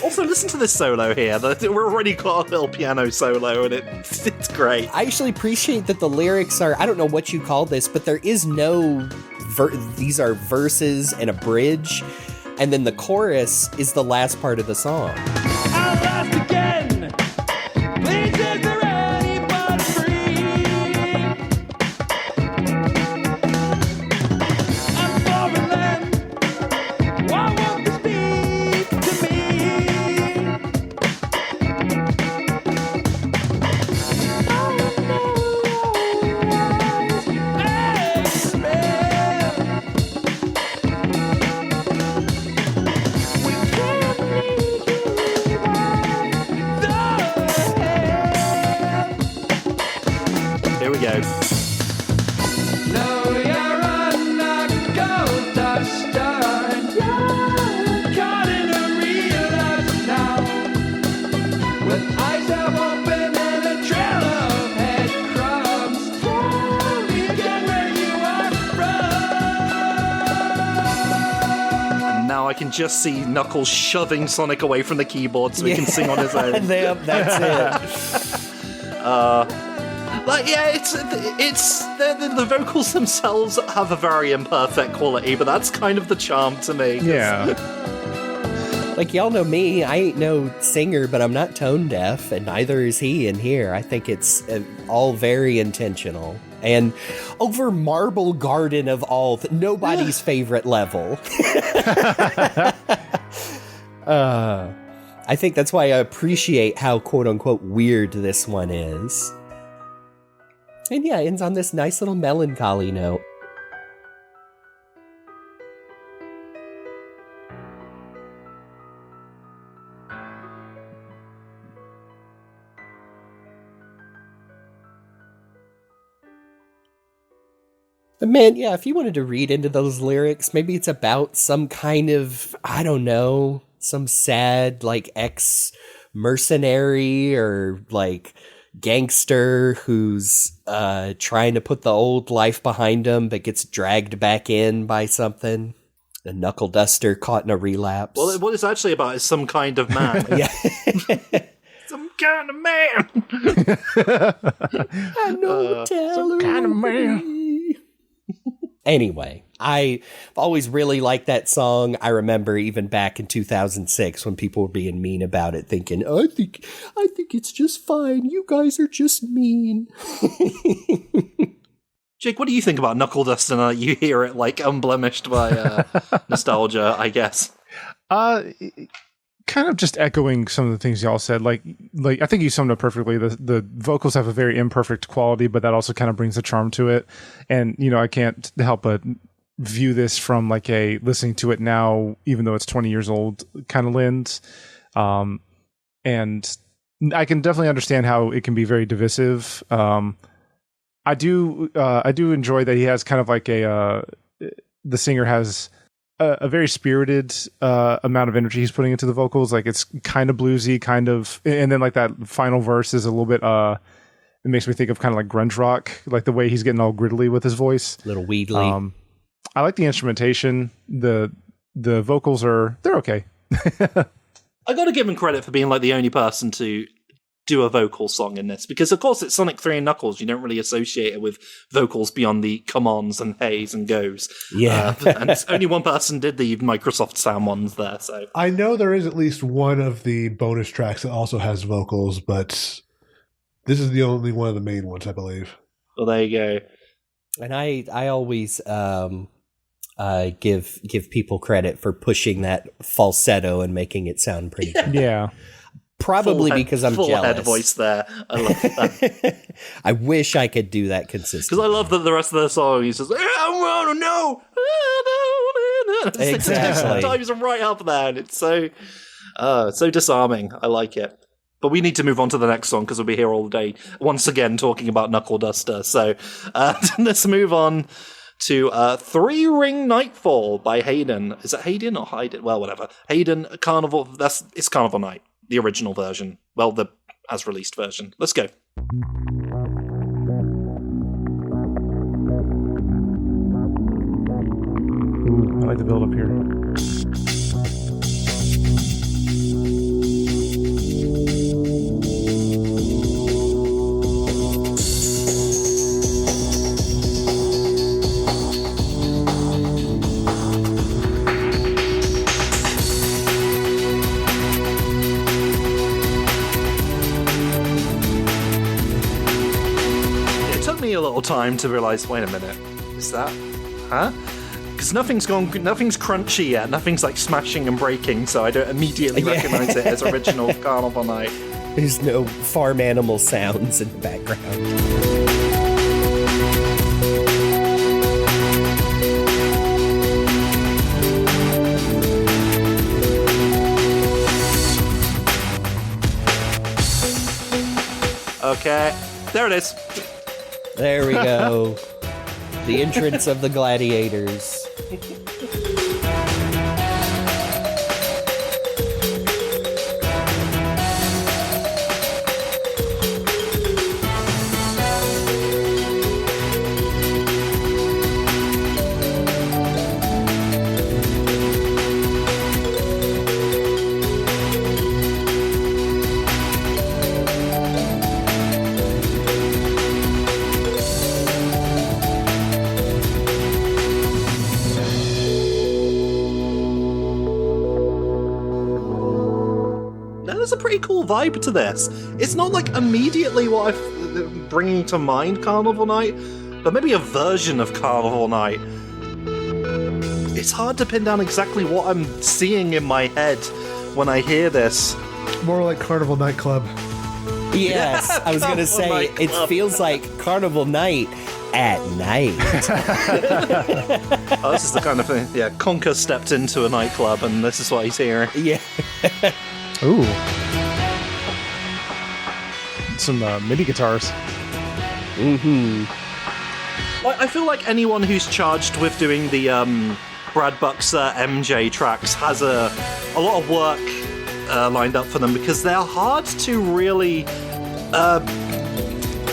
Also, listen to this solo here. We're already got a little piano solo, and it's great. I actually appreciate that the lyrics are, I don't know what you call this, but there is no... these are verses and a bridge, and then the chorus is the last part of the song. I'll last again. Please, is there anybody free? I'm foreign. Why won't you speak to me? Here we go. No, you're a Knuckleduster, and you're caught in a real life now, with eyes half open and a trail of head crumbs. Tell me again where you are from. Now I can just see Knuckles shoving Sonic away from the keyboard so he can sing on his own. That's it. Like, yeah, it's the vocals themselves have a very imperfect quality, but that's kind of the charm to me. Yeah. Like, y'all know me, I ain't no singer, but I'm not tone deaf, and neither is he in here. I think it's all very intentional. And over Marble Garden of all, nobody's favorite level. I think that's why I appreciate how quote-unquote weird this one is. And yeah, it ends on this nice little melancholy note. But man, yeah, if you wanted to read into those lyrics, maybe it's about some kind of, I don't know, some sad, like, ex-mercenary or, like, gangster who's trying to put the old life behind him but gets dragged back in by something. A Knuckleduster caught in a relapse. Well, what it's actually about is some kind of man. Yeah. Some kind of man. I know, some kind of man. Anyway, I've always really liked that song. I remember even back in 2006 when people were being mean about it, thinking, I think it's just fine. You guys are just mean. Jake, what do you think about Knuckleduster now that you hear it, like, unblemished by nostalgia, I guess? Kind of just echoing some of the things y'all said. Like I think you summed up perfectly. The vocals have a very imperfect quality, but that also kind of brings a charm to it. And, you know, I can't help but view this from like a listening to it now, even though it's 20 years old kind of lens. And I can definitely understand how it can be very divisive. I do enjoy that he has kind of like the singer has a very spirited amount of energy he's putting into the vocals. Like, it's kind of bluesy, kind of, and then like that final verse is a little bit it makes me think of kind of like grunge rock, like the way he's getting all griddly with his voice. Little wheedly. I like the instrumentation. The vocals they're okay. I gotta give him credit for being like the only person to do a vocal song in this, because of course it's Sonic 3 and Knuckles. You don't really associate it with vocals beyond the come-ons and heys and goes. Yeah. And only one person did the Microsoft sound ones there, so. I know there is at least one of the bonus tracks that also has vocals, but this is the only one of the main ones, I believe. Well, there you go. And I always give people credit for pushing that falsetto and making it sound pretty good. Yeah. Probably because I'm full jealous. Head voice there. I love that. I wish I could do that consistently. Because I love that the rest of the song, he says, I want to know. Exactly. Times right up there, and it's so disarming. I like it. But we need to move on to the next song, because we'll be here all day, once again, talking about Knuckleduster. So let's move on to 3-Ring Nightfall by Hadyn. Is it Hadyn or Hydyn? Well, whatever. Hadyn, Carnival. It's Carnival Night. The original version. Well, the as-released version. Let's go. Ooh, I like the build-up here. A little time to realize, wait a minute, is that, huh? Because nothing's crunchy yet, nothing's like smashing and breaking, so I don't immediately recognize it as original Carnival Night. There's no farm animal sounds in the background. Okay, there it is. There we go. The entrance of the gladiators. There's a pretty cool vibe to this. It's not like immediately what I'm bringing to mind Carnival Night, but maybe a version of Carnival Night. It's hard to pin down exactly what I'm seeing in my head when I hear this. More like Carnival Nightclub. Yes, I was going to say, it feels like Carnival Night at night. Oh, this is the kind of thing. Yeah, Conker stepped into a nightclub, and this is what he's hearing. Yeah. Ooh. Some MIDI guitars. Mm-hmm. I feel like anyone who's charged with doing the Brad Buxer MJ tracks has a lot of work lined up for them, because they're hard to really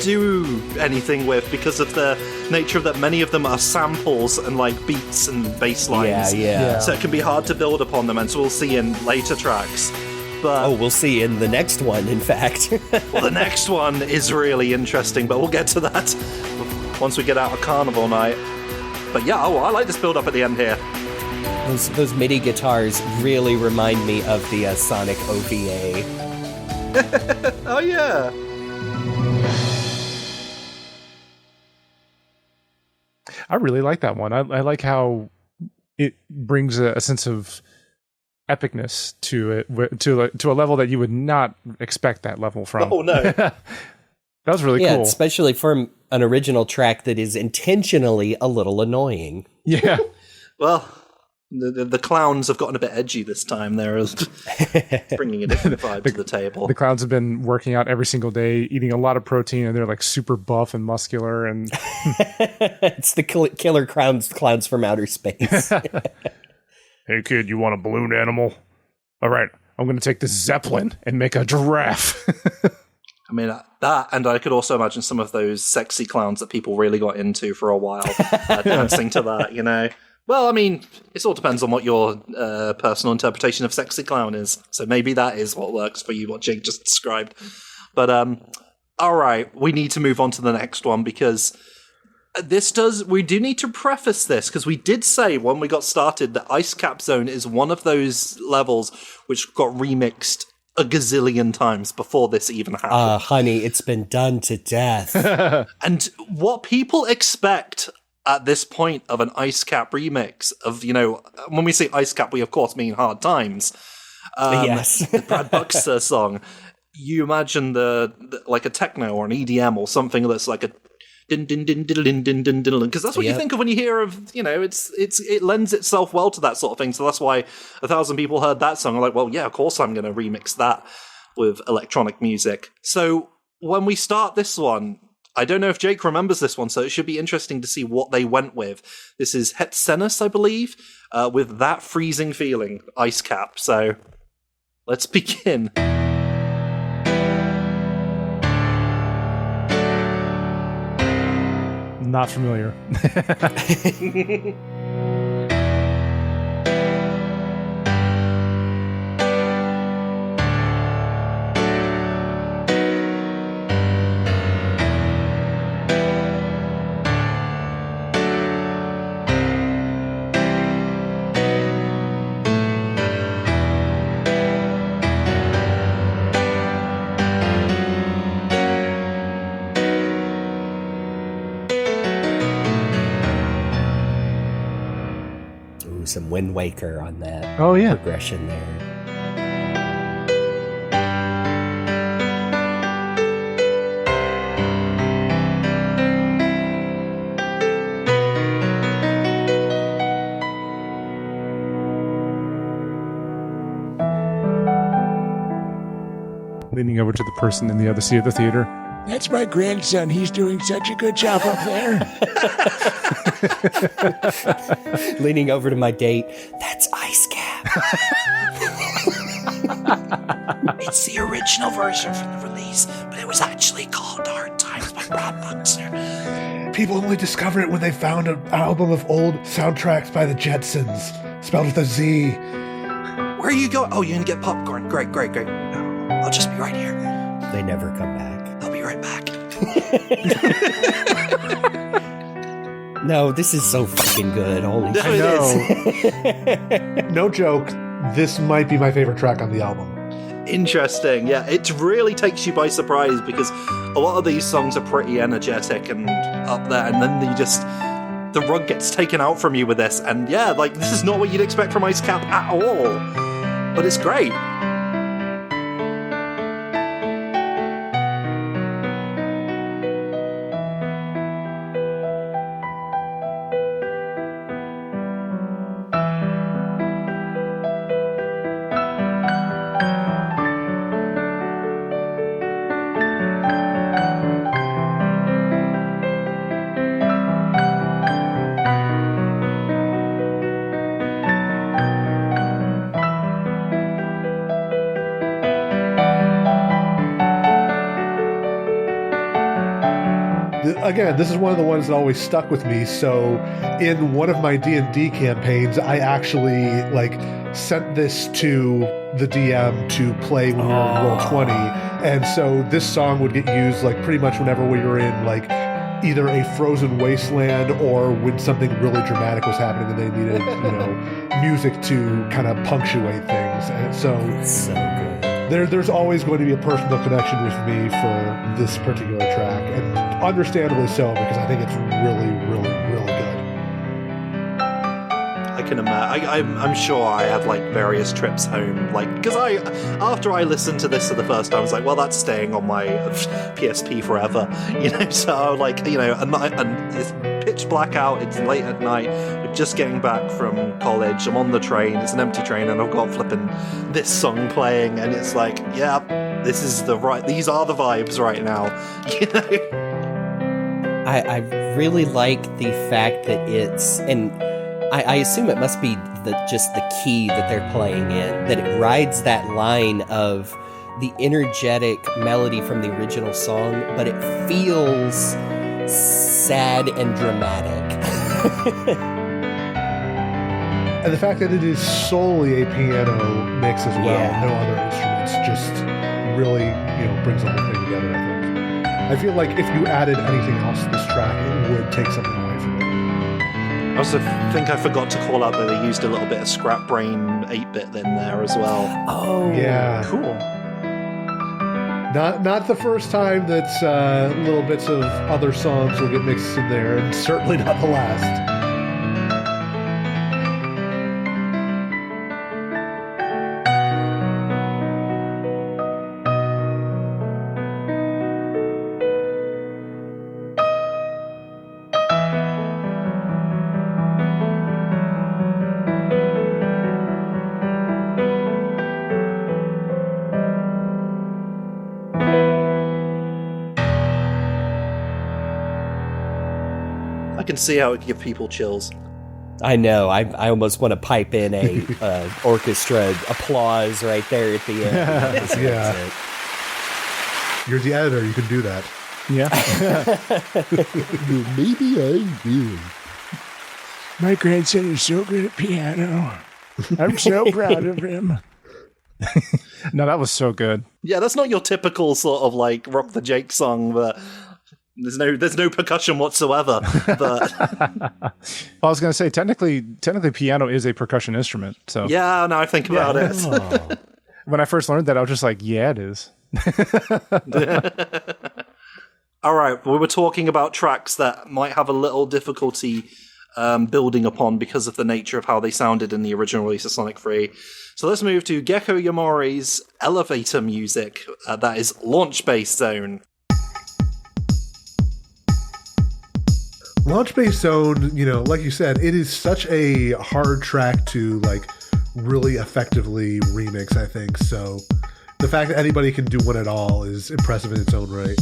do anything with because of the nature of that. Many of them are samples and like beats and bass lines. Yeah. So it can be hard to build upon them, and so we'll see in later tracks. But We'll see in the next one, in fact. well, the next one is really interesting, but we'll get to that once we get out of Carnival Night. But yeah, I like this build up at the end here. Those MIDI guitars really remind me of the Sonic OVA. Oh yeah. I really like that one. I like how it brings a sense of epicness to it, to a level that you would not expect that level from. Oh no. That was really cool. Especially from an original track that is intentionally a little annoying. Yeah. Well, the clowns have gotten a bit edgy this time. They're bringing a different vibe to the table. The clowns have been working out every single day, eating a lot of protein, and they're like super buff and muscular. And It's the killer clowns from outer space. hey kid, you want a balloon animal? All right, I'm going to take this Zeppelin and make a giraffe. I mean, that, and I could also imagine some of those sexy clowns that people really got into for a while, dancing to that, you know. Well, I mean, it all depends on what your personal interpretation of sexy clown is. So maybe that is what works for you, what Jake just described. But, all right, we need to move on to the next one, because we do need to preface this, because we did say when we got started that IceCap Zone is one of those levels which got remixed a gazillion times before this even happened. Honey, it's been done to death. And what people expect at this point of an IceCap remix of, you know, when we say IceCap, we of course mean Hard Times. Yes. The Brad Buxer song. You imagine the like a techno or an EDM or something that's like a din din din din din din din din, because that's what you think of when you hear of, you know, it lends itself well to that sort of thing. So that's why 1,000 people heard that song and are like, well, yeah, of course I'm going to remix that with electronic music. So when we start this one, I don't know if Jake remembers this one, so it should be interesting to see what they went with. This is Hetcenus, I believe, with That Freezing Feeling, IceCap. So let's begin. Not familiar. Some Wind Waker on that. Oh, yeah. Progression there. Leaning over to the person in the other seat of the theater. That's my grandson. He's doing such a good job up there. Leaning over to my date. That's IceCap. It's the original version from the release, but it was actually called Hard Times by Brad Buxer. People only discover it when they found an album of old soundtracks by the Jetsons, spelled with a Z. Where are you going? Oh, you're going to get popcorn. Great. I'll just be right here. They never come back. I'll be right back. No, this is so fucking good. Holy shit. I know. No joke, this might be my favorite track on the album. Interesting. Yeah, it really takes you by surprise because a lot of these songs are pretty energetic and up there, and then the rug gets taken out from you with this, and yeah, like, this is not what you'd expect from IceCap at all. But it's great. Again, this is one of the ones that always stuck with me. So in one of my D&D campaigns, I actually sent this to the DM to play when we were in Roll20. And so this song would get used pretty much whenever we were in either a frozen wasteland or when something really dramatic was happening and they needed, music to kind of punctuate things. And so there's always going to be a personal connection with me for this particular track, and understandably so, because I think it's really, really, really good. I can imagine. I'm sure I had various trips home, because after I listened to this for the first time, I was like, well, that's staying on my PSP forever, So and it's pitch black out. It's late at night. We're just getting back from college. I'm on the train. It's an empty train, and I've got flipping this song playing, and it's like, yeah, these are the vibes right now, I really like the fact that it's, and I assume it must be just the key that they're playing in, that it rides that line of the energetic melody from the original song, but it feels sad and dramatic. And the fact that it is solely a piano mix as well, no other instruments, just really, brings the whole thing together, I think. I feel like if you added anything else to this track, it would take something away from it. I also think I forgot to call out that they used a little bit of Scrap Brain 8-bit in there as well. Oh, yeah, cool. Not the first time that little bits of other songs will get mixed in there, and certainly not the last. I can see how it could give people chills. I know. I almost want to pipe in a orchestra applause right there at the end. Yeah. You're the editor. You can do that. Yeah. Maybe I will. My grandson is so good at piano. I'm so proud of him. No, that was so good. Yeah, that's not your typical sort of Rock the Jake song, but there's no percussion whatsoever. But I was going to say, technically, piano is a percussion instrument. So yeah, now I think about it. When I first learned that, I was just like, yeah, it is. All right, we were talking about tracks that might have a little difficulty building upon because of the nature of how they sounded in the original release of Sonic 3. So let's move to Gecko Yamori's elevator music. That is Launch Base Zone. Launch Base Zone, like you said, it is such a hard track to really effectively remix, I think. So the fact that anybody can do one at all is impressive in its own right.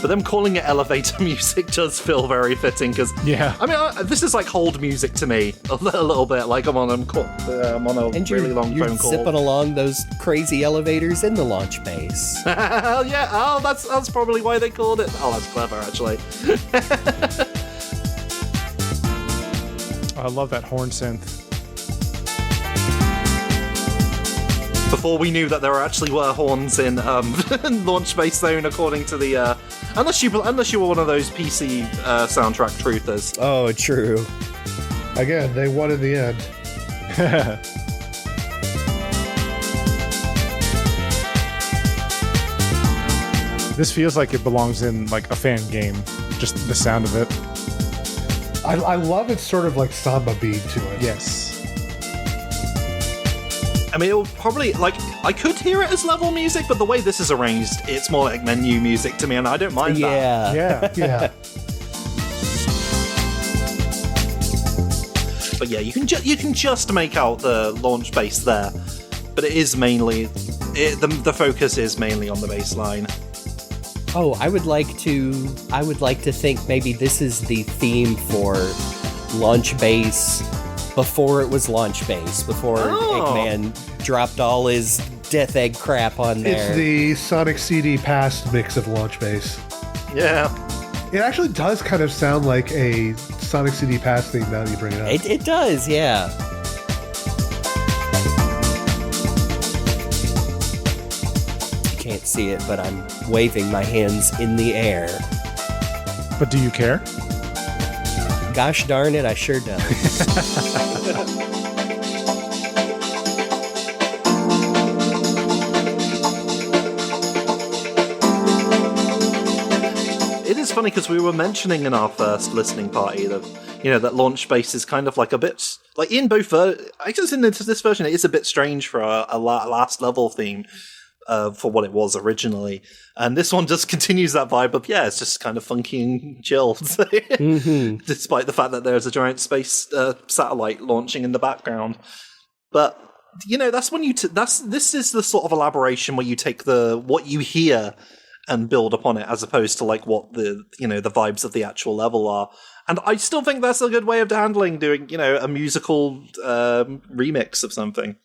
But them calling it elevator music does feel very fitting because, Yeah. I mean, this is like hold music to me a little bit. Like I'm on a really long you're phone call. zipping along those crazy elevators in the launch base. Hell yeah! Oh, that's probably why they called it. Oh, that's clever, actually. I love that horn synth. Before we knew that there actually were horns in Launch Base Zone, according to the unless you were one of those PC soundtrack truthers. Oh, true. Again, they won in the end. This feels like it belongs in like a fan game. Just the sound of it. I love its sort of like samba beat to it. Yes. I mean, it will probably, like, I could hear it as level music, but the way this is arranged, it's more like menu music to me, and I don't mind that. Yeah. Yeah. But yeah, you can just make out the launch base there, but it is mainly, the focus is mainly on the bass line. Oh, I would like to think maybe this is the theme for Launch Base before it was Launch Base, before Eggman dropped all his Death Egg crap on there. It's the Sonic CD past mix of Launch Base. Yeah. It actually does kind of sound like a Sonic CD past theme now that you bring it up. It does, yeah. You can't see it, but I'm waving my hands in the air. But do you care? Gosh darn it, I sure do. It is funny because we were mentioning in our first listening party that, that Launch Base is kind of like a bit, like in both, I guess in this version it is a bit strange for a last level theme. For what it was originally, and this one just continues that vibe of it's just kind of funky and chilled, despite the fact that there's a giant space satellite launching in the background. But that's when this is the sort of elaboration where you take what you hear and build upon it, as opposed to like what the the vibes of the actual level are. And I still think that's a good way of handling doing a musical remix of something.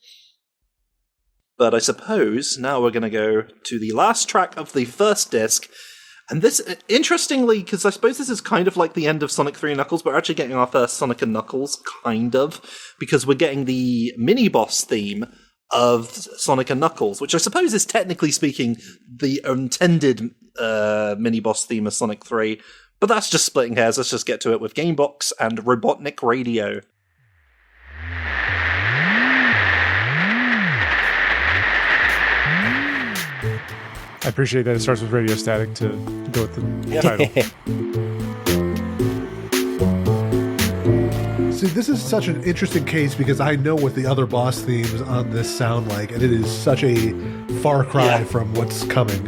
But I suppose now we're going to go to the last track of the first disc. And this, interestingly, because I suppose this is kind of like the end of Sonic 3 and Knuckles, but we're actually getting our first Sonic and Knuckles, kind of, because we're getting the mini-boss theme of Sonic and Knuckles, which I suppose is technically speaking the intended mini-boss theme of Sonic 3. But that's just splitting hairs. Let's just get to it with GameBox and Robotnik Radio. I appreciate that it starts with radio static to go with the title. See, this is such an interesting case because I know what the other boss themes on this sound like, and it is such a far cry from what's coming.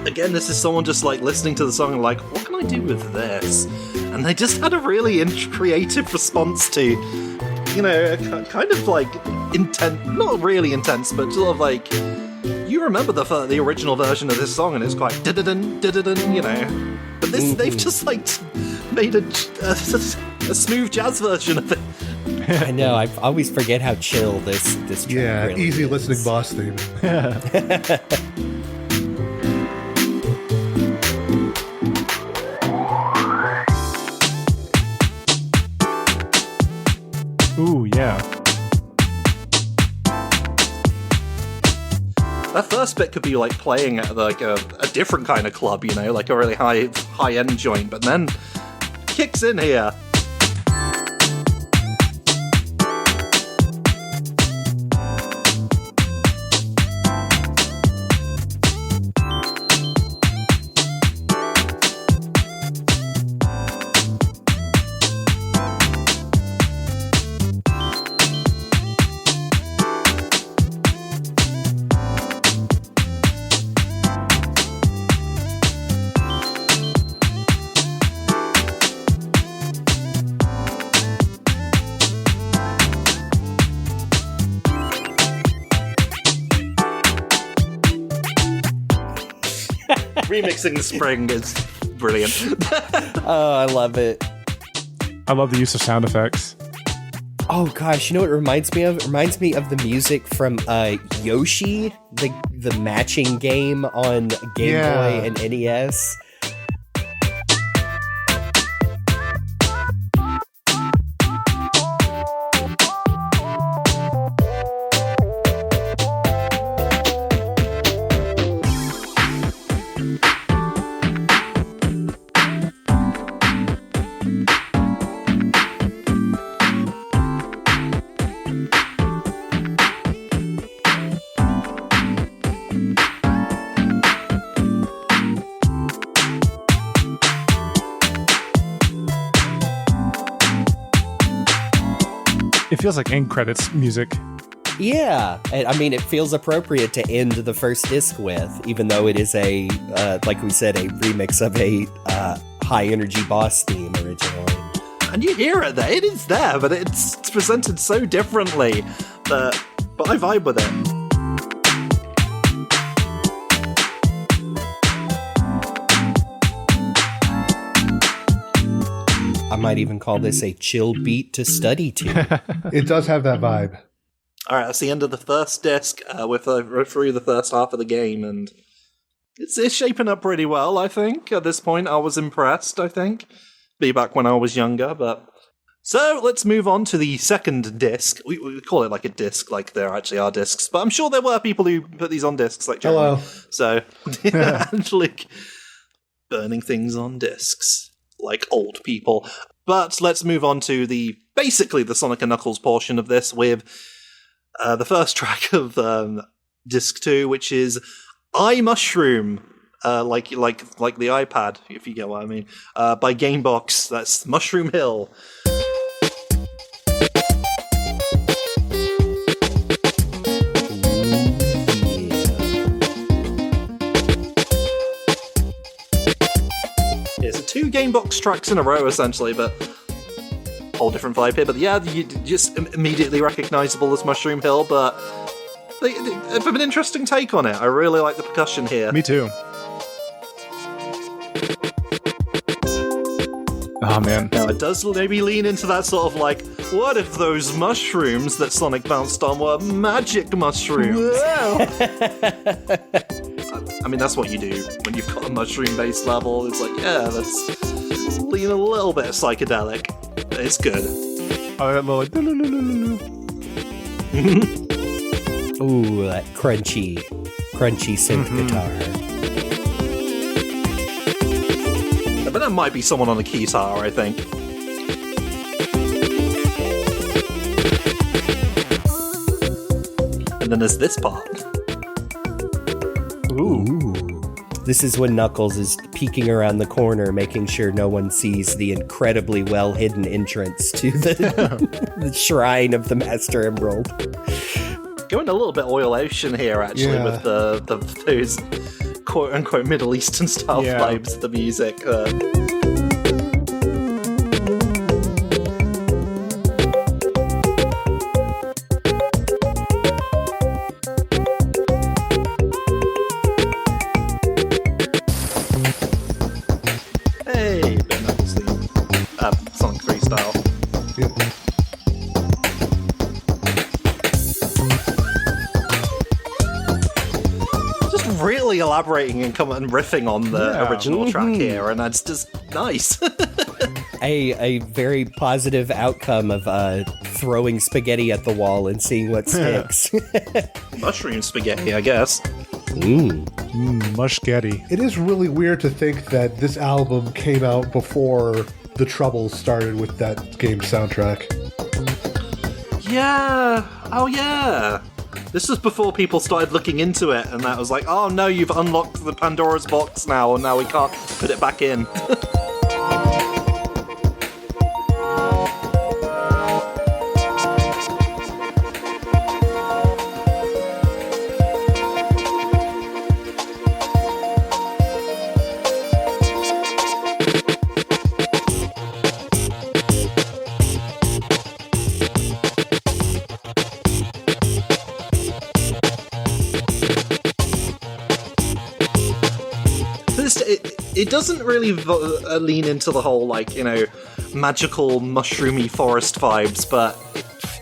Again, this is someone just like listening to the song and like, what can I do with this? And they just had a really creative response to, kind of like intense, not really intense, but sort of like, you remember the original version of this song and it's quite didadun, but this they've just like made a smooth jazz version of it. I know, I always forget how chill this track really easy is. listening boss theme. Ooh, yeah. That first bit could be like playing at like a different kind of club, like a really high end joint, but then kicks in here. Remixing the spring is brilliant. Oh, I love it. I love the use of sound effects. Oh gosh, you know what it reminds me of? It reminds me of the music from Yoshi, the matching game on Game Boy and NES. It feels like end credits music. Yeah, I mean, it feels appropriate to end the first disc with, even though it is a, like we said, a remix of a high-energy boss theme originally. And you hear it there. It is there, but it's presented so differently. But I vibe with it. I might even call this a chill beat to study to. It does have that vibe. All right, that's the end of the first disc. We're through the first half of the game, and it's shaping up pretty well, I think. At this point, I was impressed, I think. Be back when I was younger, but... So, let's move on to the second disc. We call it like a disc, like there actually are discs, but I'm sure there were people who put these on discs, like Jeremy. Hello. So, actually burning things on discs, like old people. But let's move on to basically the Sonic & Knuckles portion of this with... the first track of disc 2, which is iMushroom, like the iPad, if you get what I mean, by GameBox. That's Mushroom Hill. It's 2 GameBox tracks in a row, essentially, but whole different vibe here. But yeah, you just immediately recognizable as Mushroom Hill, but they have an interesting take on it. I really like the percussion here. Me too. Oh man. Now it does maybe lean into that sort of like, what if those mushrooms that Sonic bounced on were magic mushrooms? I mean, that's what you do when you've got a mushroom-based level. It's like, yeah, let's lean a little bit psychedelic. It's good. Oh, that little like, Ooh, that crunchy synth guitar. But that might be someone on the guitar, I think. And then there's this part. Ooh. This is when Knuckles is peeking around the corner, making sure no one sees the incredibly well-hidden entrance to the shrine of the Master Emerald. Going a little bit Oil Ocean here, actually, with those quote-unquote Middle Eastern style vibes of the music. Elaborating and riffing on the original track here, and that's just nice. a very positive outcome of throwing spaghetti at the wall and seeing what sticks. Mushroom spaghetti, I guess. Mushgetti. It is really weird to think that this album came out before the troubles started with that game soundtrack. Yeah. Oh, yeah. This was before people started looking into it, and that was like, oh no, you've unlocked the Pandora's box now, and now we can't put it back in. it doesn't really lean into the whole, like, you know, magical mushroomy forest vibes, but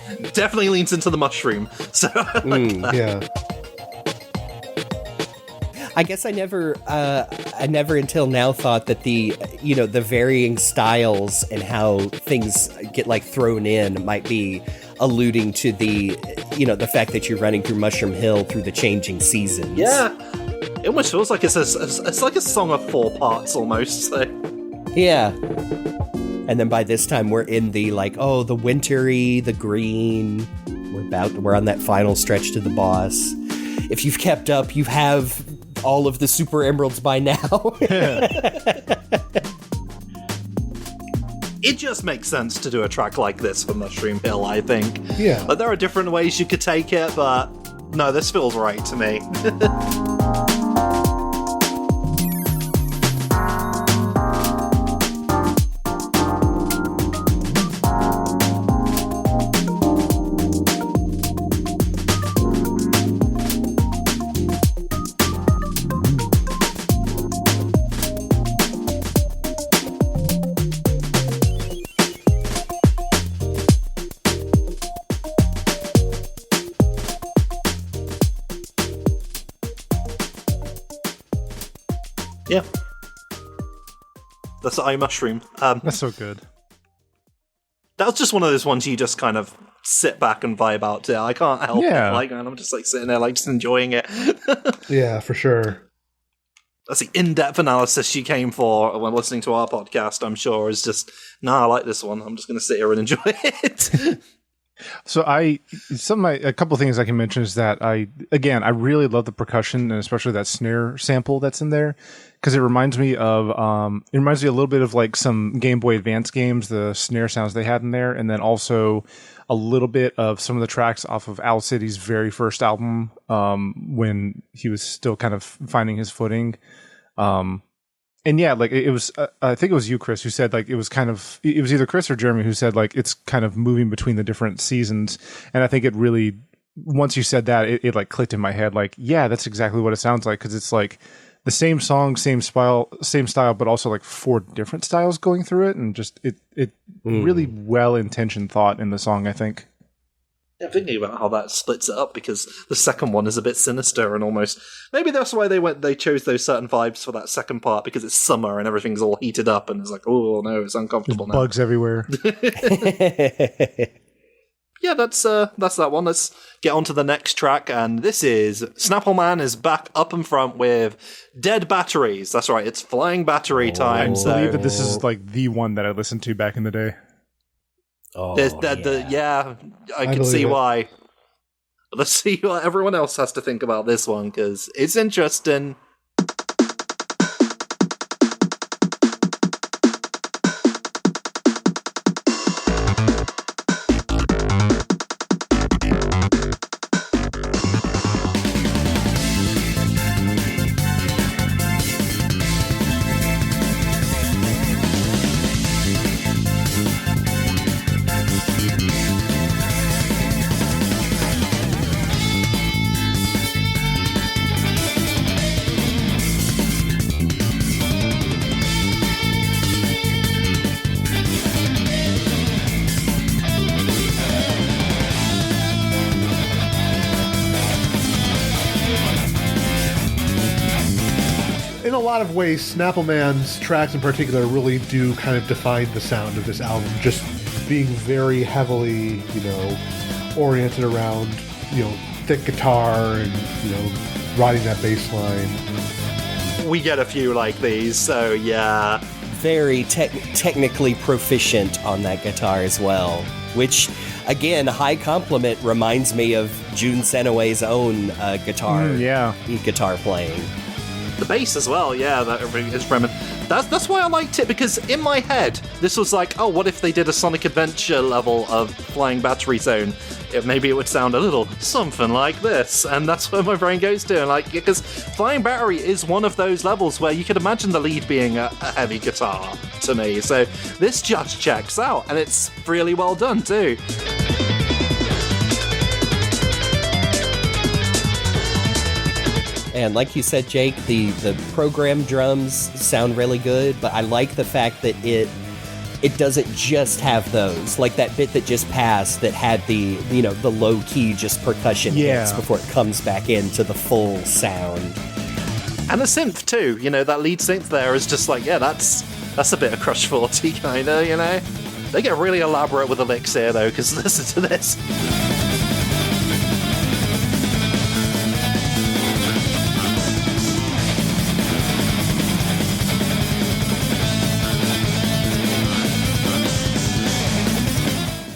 it definitely leans into the mushroom. So I like that. Yeah. I guess I never until now thought that the varying styles and how things get like thrown in might be alluding to the fact that you're running through Mushroom Hill through the changing seasons. Yeah, it almost feels like it's like a song of 4 parts almost. So. Yeah. And then by this time we're in the the wintry, the green. We're on that final stretch to the boss. If you've kept up, you have all of the super emeralds by now. It just makes sense to do a track like this for Mushroom Hill, I think. Yeah. But there are different ways you could take it, but no, this feels right to me. Yeah. That's iMushroom. That's so good. That was just one of those ones you just kind of sit back and vibe out to. I can't help it. Man, I'm just like sitting there, like just enjoying it. Yeah, for sure. That's the in-depth analysis she came for when listening to our podcast, I'm sure, is just, I like this one. I'm just going to sit here and enjoy it. So a couple of things I can mention is that I really love the percussion and especially that snare sample that's in there because it reminds me a little bit of like some Game Boy Advance games, the snare sounds they had in there, and then also a little bit of some of the tracks off of Owl City's very first album when he was still kind of finding his footing. And yeah, like it was, I think it was you, Chris, who said like it was either Chris or Jeremy who said like it's kind of moving between the different seasons. And I think it really, once you said that, it like clicked in my head like, yeah, that's exactly what it sounds like. Cause it's like the same song, same style, but also like 4 different styles going through it. And just it really well-intentioned thought in the song, I think. I'm thinking about how that splits it up because the second one is a bit sinister and almost maybe that's why they chose those certain vibes for that second part because it's summer and everything's all heated up and it's like, oh no, it's uncomfortable now. Bugs everywhere. Yeah, that's that one. Let's get on to the next track, and this is SnappleMan is back up in front with Dead Batteries. That's right, it's flying battery time. I believe that this is like the one that I listened to back in the day. Oh, I can see why. But let's see what everyone else has to think about this one, because it's interesting. In a lot of ways, SnappleMan's tracks in particular really do kind of define the sound of this album, just being very heavily, oriented around, thick guitar and, riding that bass line. We get a few like these, so yeah. Very technically proficient on that guitar as well, which, again, high compliment, reminds me of Jun Senoway's own guitar playing. The bass as well, yeah, that is reminiscent. That's why I liked it, because in my head, this was like, oh, what if they did a Sonic Adventure level of Flying Battery Zone? Maybe it would sound a little something like this, and that's where my brain goes to. Because Flying Battery is one of those levels where you could imagine the lead being a heavy guitar to me. So this just checks out, and it's really well done too. And like you said, Jake, the program drums sound really good, but I like the fact that it doesn't just have those. Like that bit that just passed that had the low key just percussion hits before it comes back into the full sound. And the synth too, that lead synth there is just like, that's a bit of Crush 40 kinda, They get really elaborate with the licks here though, because listen to this.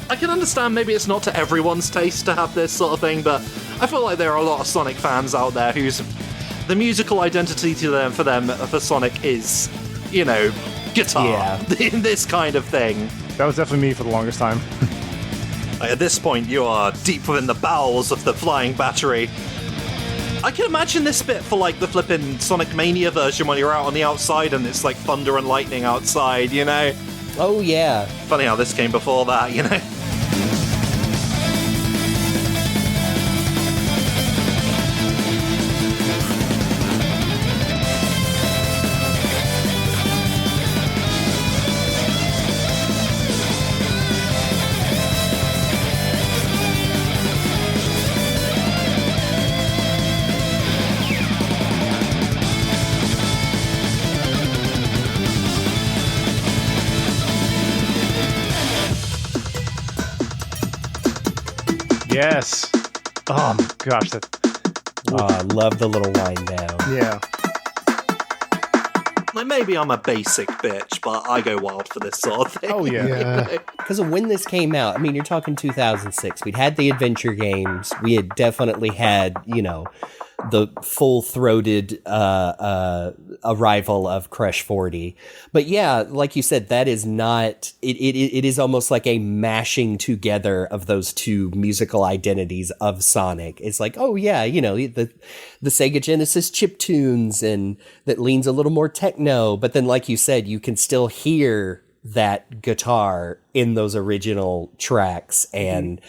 I can understand maybe it's not to everyone's taste to have this sort of thing, but I feel like there are a lot of Sonic fans out there whose the musical identity for Sonic is, guitar. In this kind of thing. That was definitely me for the longest time. At this point, you are deep within the bowels of the flying battery. I can imagine this bit for like the flippin' Sonic Mania version when you're out on the outside and it's like thunder and lightning outside, Oh, yeah. Funny how this came before that, Yes. Oh my gosh, I love the little wind down. Yeah. Like, maybe I'm a basic bitch, but I go wild for this sort of thing. Oh, yeah. Because of when this came out, I mean, you're talking 2006. We'd had the adventure games. We had definitely had, the full-throated arrival of Crush 40. But yeah, like you said, that is not... It is almost like a mashing together of those two musical identities of Sonic. It's like, oh yeah, the Sega Genesis chiptunes, and that leans a little more techno. But then, like you said, you can still hear that guitar in those original tracks. And...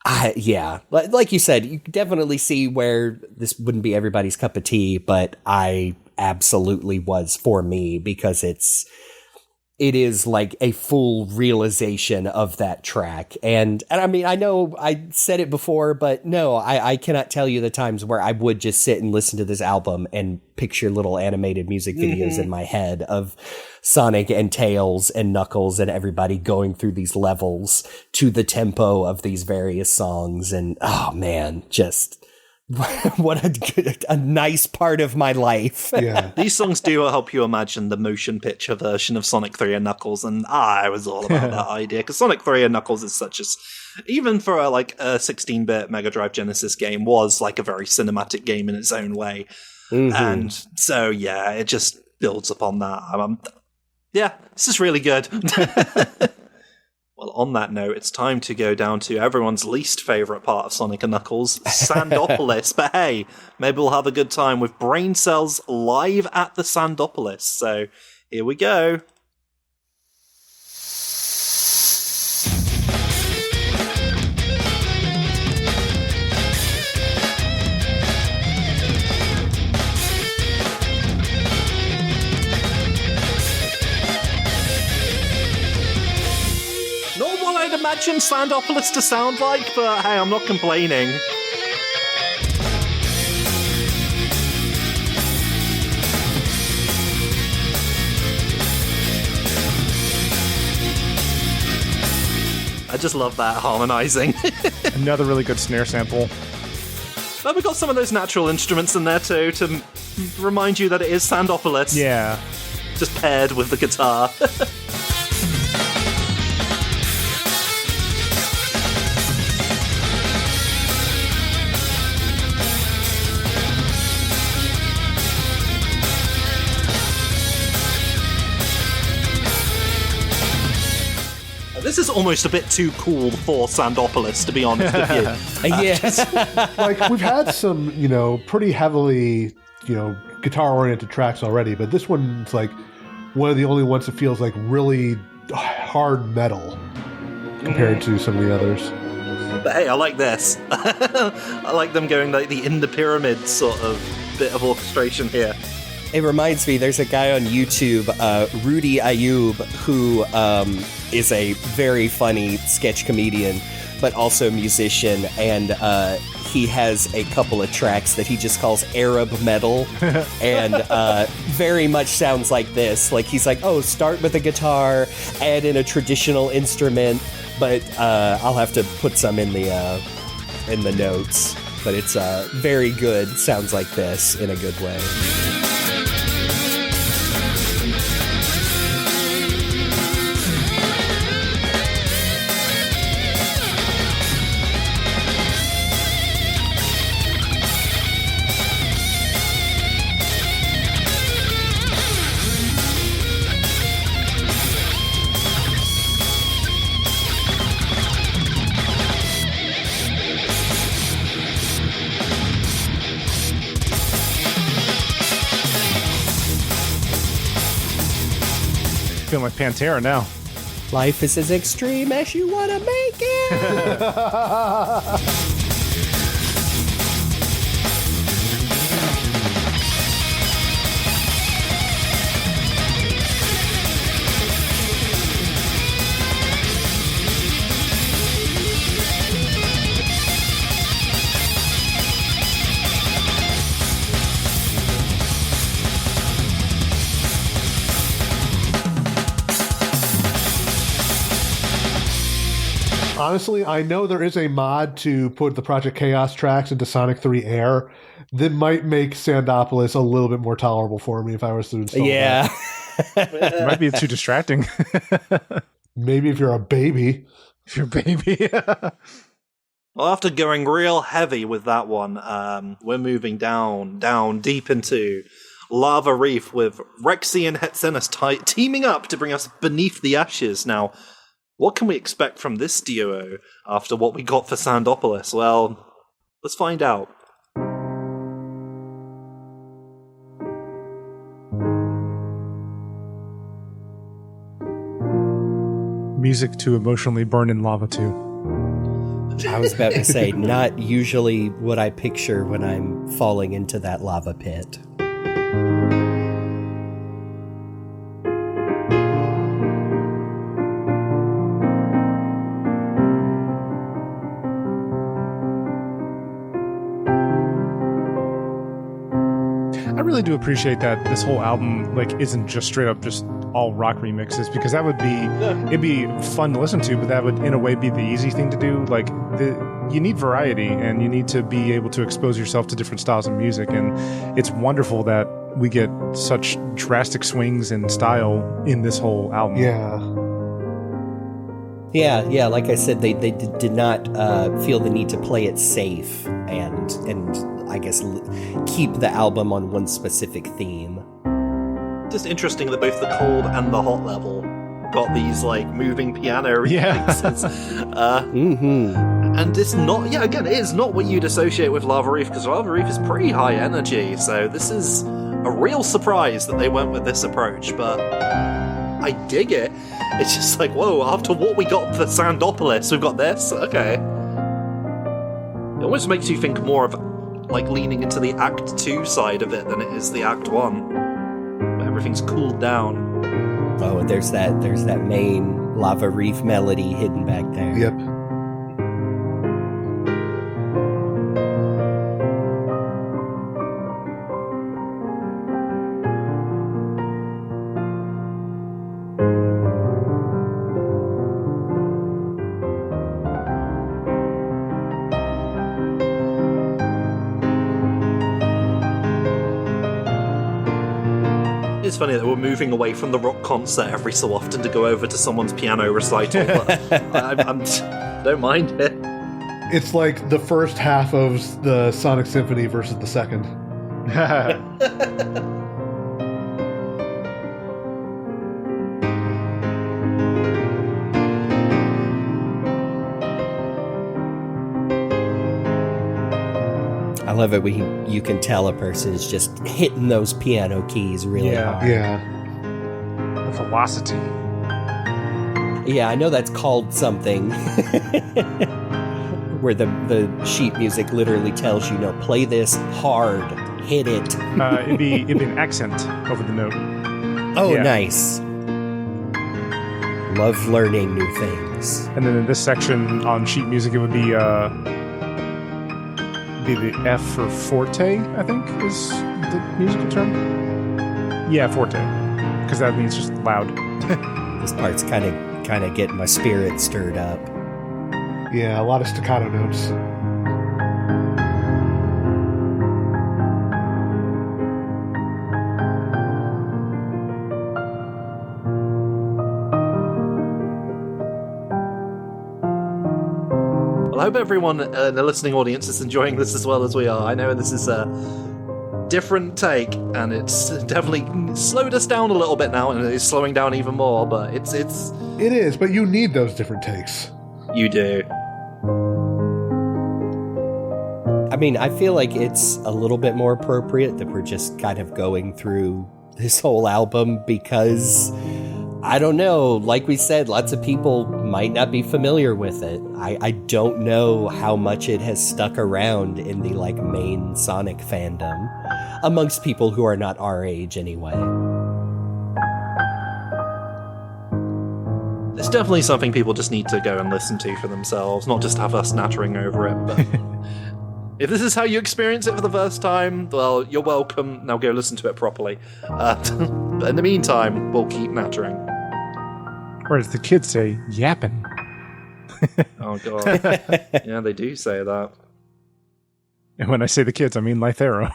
like you said, you definitely see where this wouldn't be everybody's cup of tea, but I absolutely was for me, because it is like a full realization of that track. And I mean, I know I said it before, but no, I cannot tell you the times where I would just sit and listen to this album and picture little animated music videos in my head of Sonic and Tails and Knuckles and everybody going through these levels to the tempo of these various songs. And oh man, just what a nice part of my life. Yeah. These songs do help you imagine the motion picture version of Sonic 3 and Knuckles, and I was all about that idea, because Sonic 3 and Knuckles is such even for a 16-bit Mega Drive Genesis game, was like a very cinematic game in its own way. And so, yeah, it just builds upon that. This is really good. Well, on that note, it's time to go down to everyone's least favourite part of Sonic and Knuckles, Sandopolis. But hey, maybe we'll have a good time with BrainCells live at the Sandopolis. So here we go. Imagine Sandopolis to sound like, but hey, I'm not complaining. I just love that harmonizing. Another really good snare sample. But we got some of those natural instruments in there too to remind you that it is Sandopolis. Yeah. Just paired with the guitar. This is almost a bit too cool for Sandopolis, to be honest with you. Yeah. Like, we've had some, pretty heavily, guitar-oriented tracks already, but this one's like one of the only ones that feels like really hard metal compared to some of the others. But hey, I like this. I like them going like the In the Pyramid sort of bit of orchestration here. It reminds me, there's a guy on YouTube, Rudy Ayub, who is a very funny sketch comedian, but also musician, and he has a couple of tracks that he just calls Arab metal, and very much sounds like this. Like, he's like, oh, start with a guitar, add in a traditional instrument, but I'll have to put some in the notes. But it's very good, sounds like this in a good way. Feeling like Pantera now. Life is as extreme as you want to make it. Honestly, I know there is a mod to put the Project Chaos tracks into Sonic 3 Air that might make Sandopolis a little bit more tolerable for me if I was to install Yeah. It might be too distracting. Maybe if you're a baby. If you're a baby. Well, after going real heavy with that one, we're moving down deep into Lava Reef with Rexy and Hetcenus teaming up to bring us Beneath the Ashes. Now, what can we expect from this duo after what we got for Sandopolis? Well, let's find out. Music to emotionally burn in lava to. I was about to say, not usually what I picture when I'm falling into that lava pit. I really do appreciate that this whole album isn't just straight up just all rock remixes, because that would be it'd be fun to listen to, but that would in a way be the easy thing to do. You need variety, and you need to be able to expose yourself to different styles of music, and it's wonderful that we get such drastic swings in style in this whole album. Yeah, like I said, they did not feel the need to play it safe and I guess keep the album on one specific theme. Just interesting that both the cold and the hot level got these moving piano remixes. And it's not, again, it is not what you'd associate with Lava Reef, because Lava Reef is pretty high energy, so this is a real surprise that they went with this approach, but I dig it. It's just whoa, after what we got for Sandopolis, we've got this? Okay. It almost makes you think more of leaning into the Act 2 side of it than it is the Act 1. But everything's cooled down. Oh, and there's that main Lava Reef melody hidden back there. Yep. It's funny that we're moving away from the rock concert every so often to go over to someone's piano recital, but I don't mind it. It's like the first half of the Sonic Symphony versus the second. I love it when you can tell a person is just hitting those piano keys really hard. Yeah. The velocity. Yeah, I know that's called something. Where the sheet music literally tells you, play this hard. Hit it. It'd be an accent over the note. Oh, Yeah. nice. Love learning new things. And then in this section on sheet music, it would be the F for forte, I think, is the musical term. Yeah, forte, because that means just loud. This part's kind of getting my spirit stirred up. Yeah, a lot of staccato notes. Well, I hope everyone in the listening audience is enjoying this as well as we are. I know this is a different take, and it's definitely slowed us down a little bit now, and it's slowing down even more, but It is, but you need those different takes. You do. I mean, I feel like it's a little bit more appropriate that we're just kind of going through this whole album because, I don't know, like we said, lots of people might not be familiar with it. I don't know how much it has stuck around in the main Sonic fandom, amongst people who are not our age anyway. It's definitely something people just need to go and listen to for themselves, not just have us nattering over it, but if this is how you experience it for the first time, well, you're welcome. Now go listen to it properly. But in the meantime, we'll keep nattering. Or as the kids say, yapping. Oh, God. Yeah, they do say that. And when I say the kids, I mean Lythero.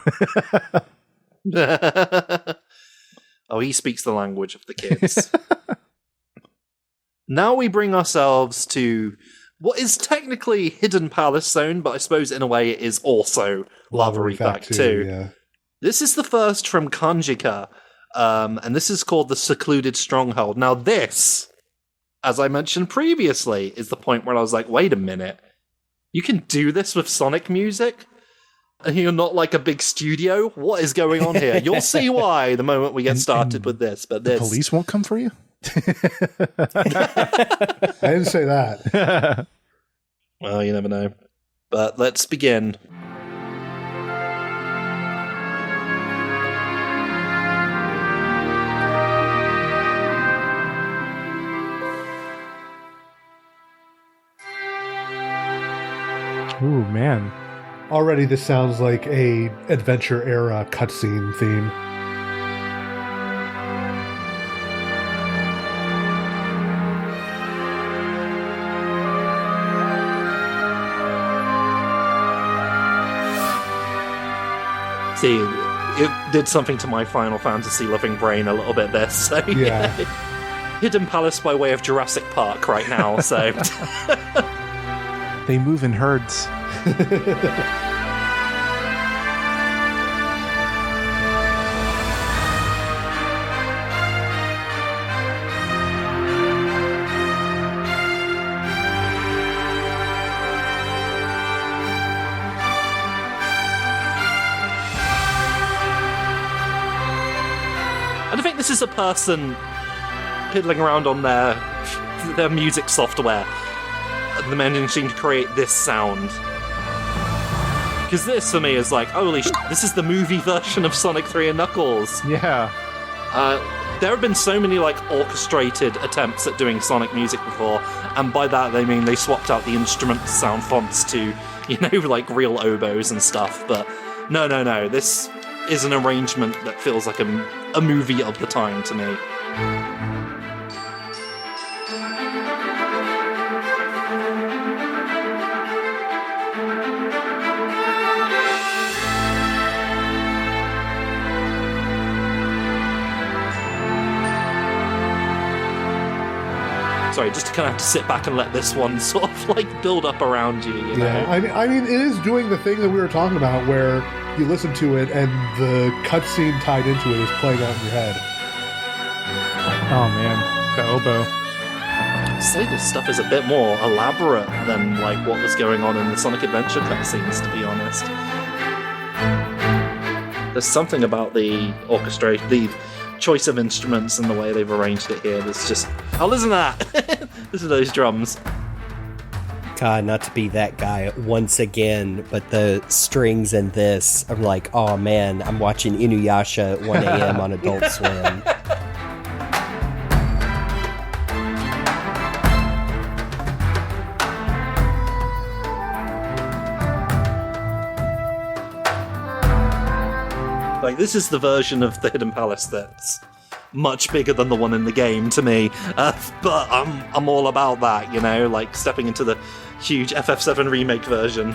Oh, he speaks the language of the kids. Now we bring ourselves to what is technically Hidden Palace Zone, but I suppose in a way it is also Lava Reef Act 2. Yeah. This is the first from Kanjika, and this is called the Secluded Stronghold. Now this, as I mentioned previously, is the point where I was like, wait a minute, you can do this with Sonic music? And you're not like a big studio? What is going on here? You'll see why the moment we get started with this. But The police won't come for you? I didn't say that. Well, you never know. But let's begin. Ooh, man. Already this sounds like a adventure era cutscene theme. See, it did something to my Final Fantasy loving brain a little bit this. So Yeah. Hidden Palace by way of Jurassic Park right now, so They move in herds. And I think this is a person piddling around on their music software and managing to create this sound. Because this, for me, is like, holy shit, this is the movie version of Sonic 3 and Knuckles. Yeah. There have been so many, orchestrated attempts at doing Sonic music before, and by that they mean they swapped out the instrument sound fonts to, real oboes and stuff, but no, this is an arrangement that feels like a movie of the time to me. Sorry, just to kind of have to sit back and let this one sort of build up around you, you know? Yeah, I mean, it is doing the thing that we were talking about where you listen to it and the cutscene tied into it is playing out in your head. Oh, man. The oboe. I'd say this stuff is a bit more elaborate than what was going on in the Sonic Adventure cutscenes, to be honest. There's something about the orchestration, the choice of instruments and the way they've arranged it here. There's just... Oh, listen to that! Listen to those drums. God, not to be that guy once again, but the strings in this, I'm like, oh man, I'm watching Inuyasha at 1 a.m. on Adult Swim. Like, this is the version of the Hidden Palace that's much bigger than the one in the game to me, but I'm all about that, you know, like stepping into the huge FF7 remake version.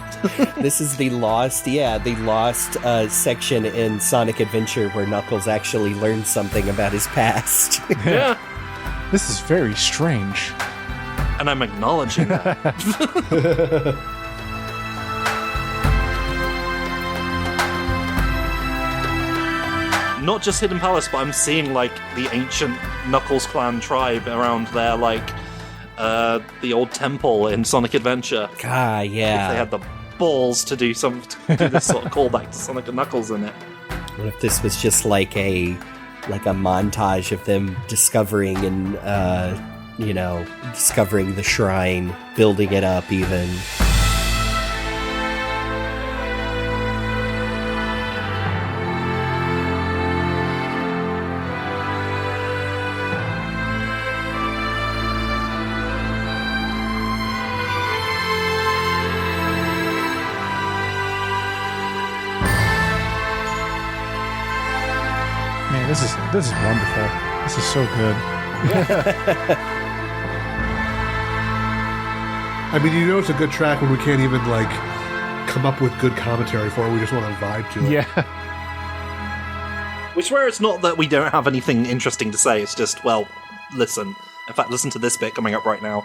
This is the lost section in Sonic Adventure where Knuckles actually learned something about his past. Yeah. This is very strange. And I'm acknowledging that. Not just Hidden Palace, but I'm seeing, like, the ancient Knuckles Clan tribe around there, like, the old temple in Sonic Adventure. God, yeah. If they had the balls to do this sort of callback to Sonic and Knuckles in it. What if this was just like a montage of them discovering and, discovering the shrine, building it up even. This is wonderful. This is so good. I mean, you know it's a good track when we can't even, like, come up with good commentary for it. We just want to vibe to it. Yeah. Which where it's not that we don't have anything interesting to say, it's just, well, listen. In fact, listen to this bit coming up right now.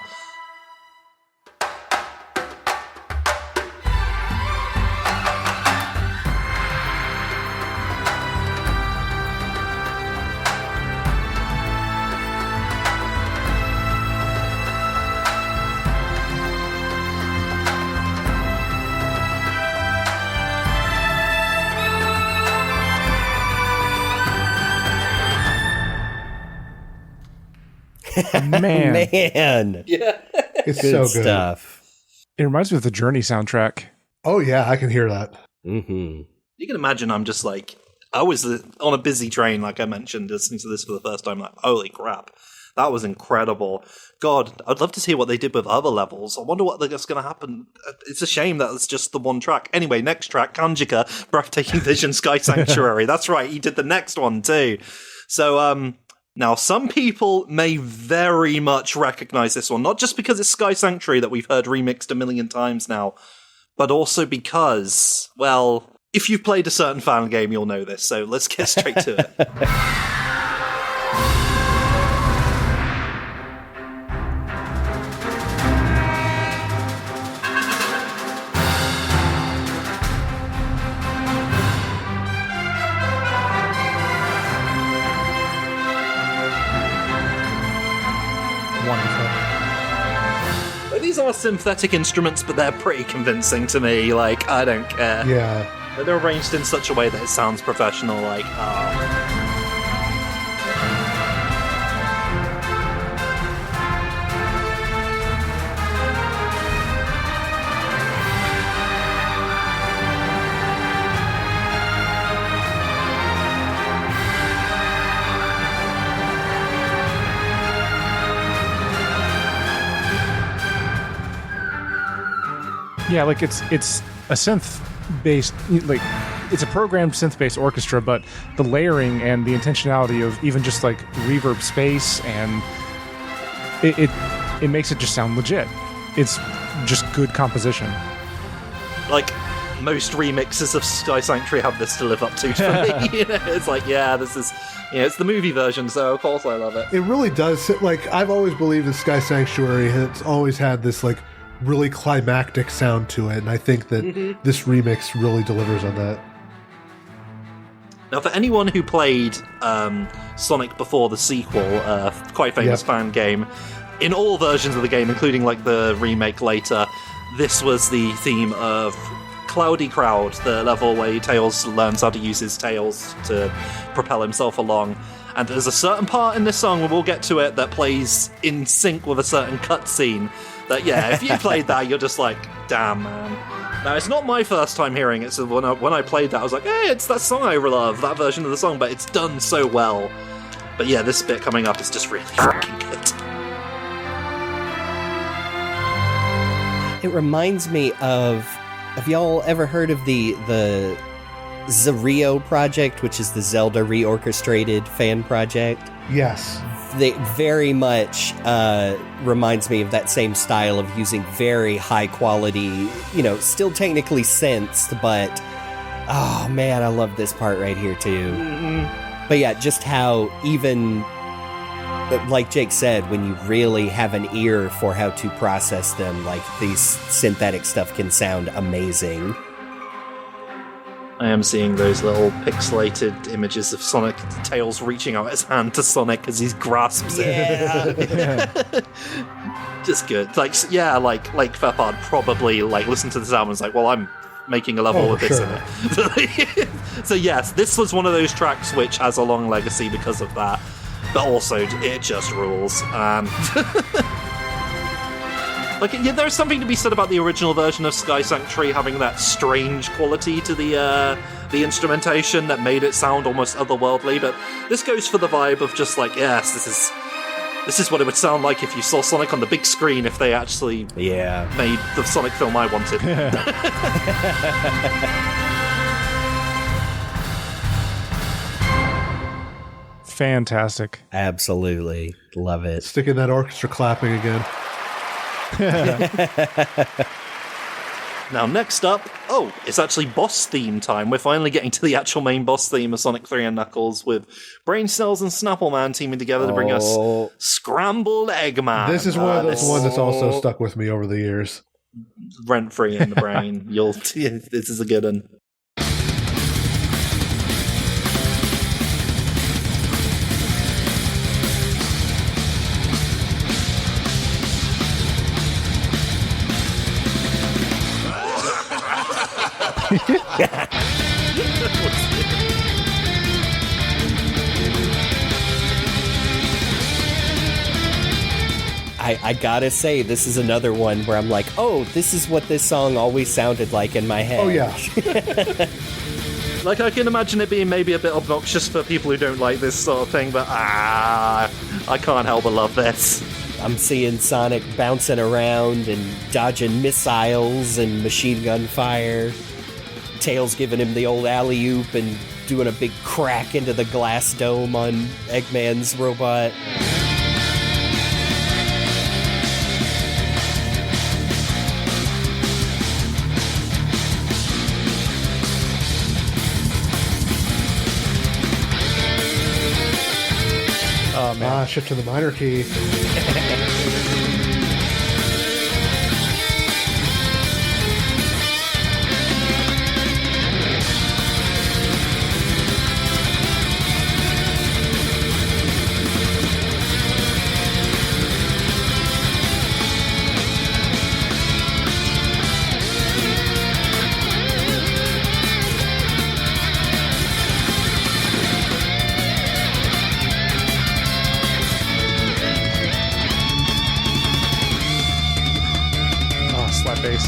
Man. Yeah. It's Good so good. stuff. It reminds me of the Journey soundtrack. Oh, yeah, I can hear that. Mm-hmm. You can imagine I'm just like, I was on a busy train, like I mentioned, listening to this for the first time, like, holy crap. That was incredible. God, I'd love to see what they did with other levels. I wonder that's going to happen. It's a shame that it's just the one track. Anyway, next track, Kanjika, Breathtaking Vision, Sky Sanctuary. That's right, he did the next one too. So, now, some people may very much recognize this one, not just because it's Sky Sanctuary that we've heard remixed a million times now, but also because, well, if you've played a certain fan game, you'll know this, so let's get straight to it. These are synthetic instruments, but they're pretty convincing to me. Like, I don't care. Yeah. They're arranged in such a way that it sounds professional. Like, Yeah, like it's a synth-based, like it's a programmed synth-based orchestra, but the layering and the intentionality of even just like reverb space and it makes it just sound legit. It's just good composition. like most remixes of Sky Sanctuary have this to live up to for me. You know, it's like, yeah, this is, it's the movie version, so of course I love it. It really does. Like, I've always believed that Sky Sanctuary has always had this, like, really climactic sound to it, and I think that this remix really delivers on that. Now, for anyone who played Sonic before the sequel, quite famous fan game, in all versions of the game, including like the remake later, this was the theme of Cloudy Crowd, the level where Tails learns how to use his tails to propel himself along. And there's a certain part in this song, we'll get to it, that plays in sync with a certain cutscene That, yeah, if you played that, you're just like, damn, man. Now, it's not my first time hearing it, so when I played that, I was like, hey, it's that song I love, that version of the song, but it's done so well. But yeah, this bit coming up is just really freaking good. It reminds me of... Have y'all ever heard of the Zario project, which is the Zelda reorchestrated fan project? Yes. They very much reminds me of that same style of using very high quality, still technically synths, but oh man, I love this part right here too. Mm-hmm. But yeah, just how even, like Jake said, when you really have an ear for how to process them, like these synthetic stuff can sound amazing. I am seeing those little pixelated images of Sonic Tails reaching out his hand to Sonic as he grasps it. Yeah. Just good. Like Fepard probably listened to this album and was like, well, I'm making a level with this in it. So yes, this was one of those tracks which has a long legacy because of that. But also, it just rules. There's something to be said about the original version of Sky Sanctuary having that strange quality to the instrumentation that made it sound almost otherworldly. But this goes for the vibe of just like, yes, this is what it would sound like if you saw Sonic on the big screen if they actually made the Sonic film I wanted. Fantastic. Absolutely. Love it. Sticking that orchestra clapping again. Now, next up, it's actually boss theme time. We're finally getting to the actual main boss theme of Sonic 3 and Knuckles with BrainCells and SnappleMan teaming together to bring us Scrambled Eggman. This is one of those ones that's also stuck with me over the years. Rent-free in the brain. This is a good one. I gotta say, this is another one where I'm like, oh, this is what this song always sounded like in my head. Oh, yeah. I can imagine it being maybe a bit obnoxious for people who don't like this sort of thing, but I can't help but love this. I'm seeing Sonic bouncing around and dodging missiles and machine gun fire. Tails giving him the old alley-oop and doing a big crack into the glass dome on Eggman's robot. Oh, man. Shift to the minor key.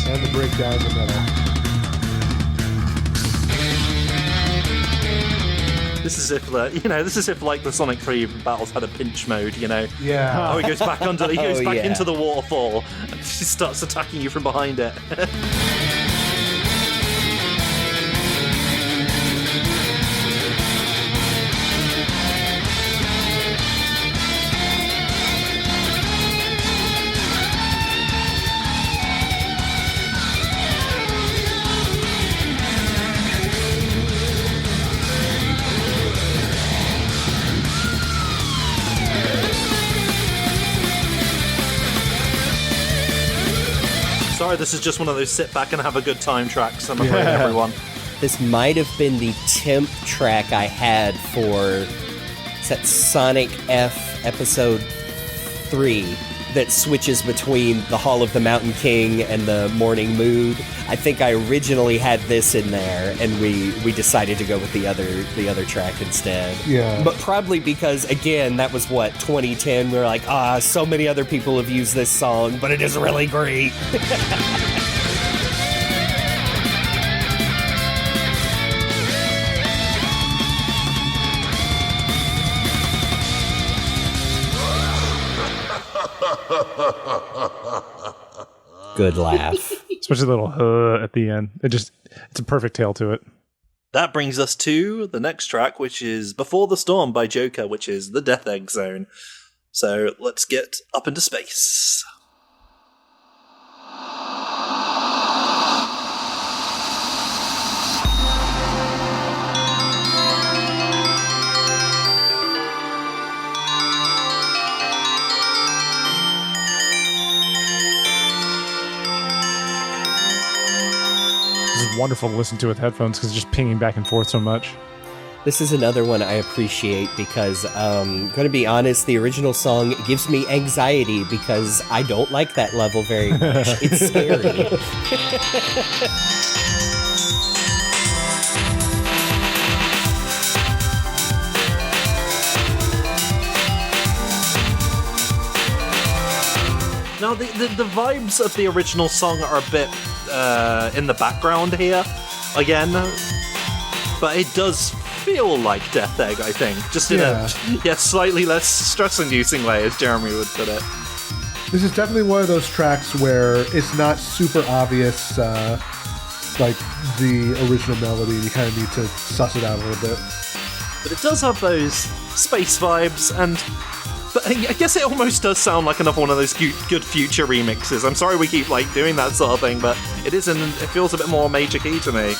And the breakdown in the middle. This is if the Sonic 3 battles had a pinch mode, Yeah. he goes back under. He goes back yeah. into the waterfall and he starts attacking you from behind it. Sorry, this is just one of those sit back and have a good time tracks, I'm afraid, everyone. This might have been the temp track I had for Sonic F Episode 3. that switches between the Hall of the Mountain King and the Morning Mood. I think I originally had this in there, and we decided to go with the other track instead. Yeah. But probably because, again, that was, 2010? We were like, so many other people have used this song, but it is really great. Good laugh. Especially a little at the end. It's a perfect tail to it. That brings us to the next track, which is Before the Storm by Joker, which is the Death Egg Zone. So let's get up into space. This is wonderful to listen to with headphones because it's just pinging back and forth so much. This is another one I appreciate because, going to be honest, the original song gives me anxiety because I don't like that level very much. It's scary. Now, the vibes of the original song are a bit in the background here, again, but it does feel like Death Egg, I think, just in a slightly less stress-inducing way, as Jeremy would put it. This is definitely one of those tracks where it's not super obvious, like the original melody. You kind of need to suss it out a little bit. But it does have those space vibes, but I guess it almost does sound like another one of those good future remixes. I'm sorry we keep doing that sort of thing, but it feels a bit more major key to me.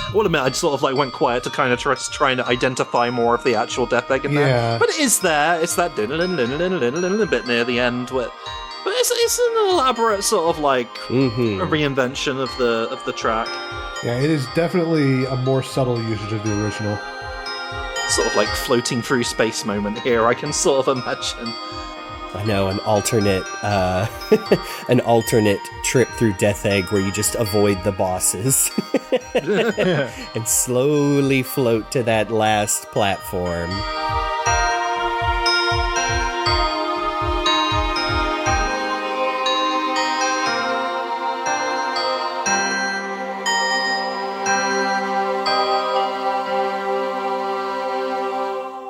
I will admit, I sort of went quiet to kind of trying to identify more of the actual Death Egg in there. But it is there. It's that bit near the end, but it's an elaborate sort of a reinvention of the track. Yeah, it is definitely a more subtle usage of the original. Sort of floating through space moment here, I can sort of imagine. I know, an alternate trip through Death Egg where you just avoid the bosses and slowly float to that last platform.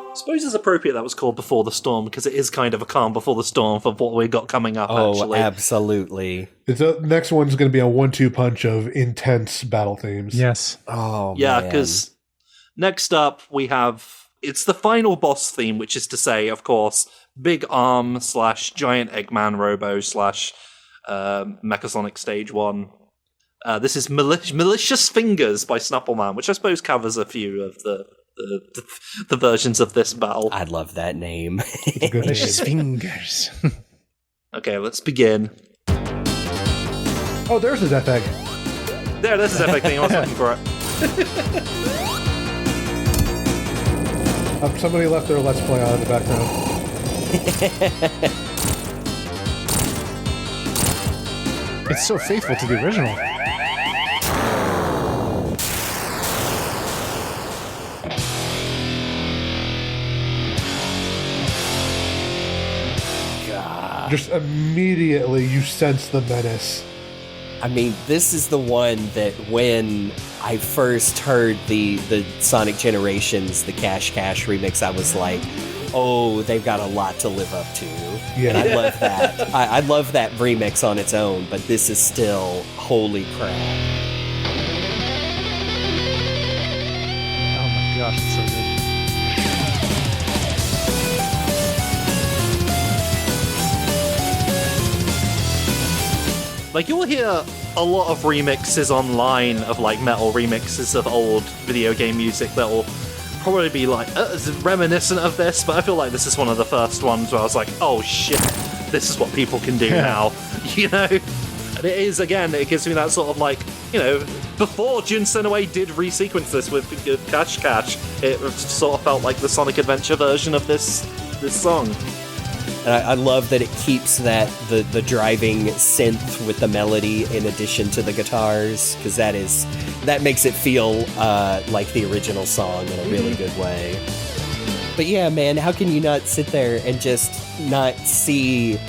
I suppose it's appropriate that was called Before the Storm, because it is kind of a calm before the storm for what we got coming up, actually. Oh, absolutely. The next one's going to be a 1-2 punch of intense battle themes. Yes. Oh, yeah, because next up we have... It's the final boss theme, which is to say, of course, Big Arm / Giant Eggman Robo / Mechasonic Stage 1. This is Malicious Fingers by SnappleMan, which I suppose covers a few of the versions of this battle. I love that name. Malicious Fingers. Okay, let's begin. Oh, there's a Death Egg. There's a Death Egg thing. I was looking for it. Somebody left their Let's Play on in the background. It's so faithful to the original. Just immediately you sense the menace. I mean, this is the one that when I first heard the Sonic Generations, the Cash remix, I was like, oh, they've got a lot to live up to. Yeah. And I love that. I love that remix on its own, but this is still holy crap. Oh my gosh, it's so good. Like, you'll hear a lot of remixes online of, like, metal remixes of old video game music that'll probably be, like, reminiscent of this, but I feel like this is one of the first ones where I was like, oh shit, this is what people can do now, you know? And it is, again, it gives me that sort of, like, you know, before Jun Senoway did resequence this with Cash Cash, it sort of felt like the Sonic Adventure version of this song. And I love that it keeps the driving synth with the melody in addition to the guitars, because that makes it feel like the original song in a really good way. But yeah, man, how can you not sit there and just not see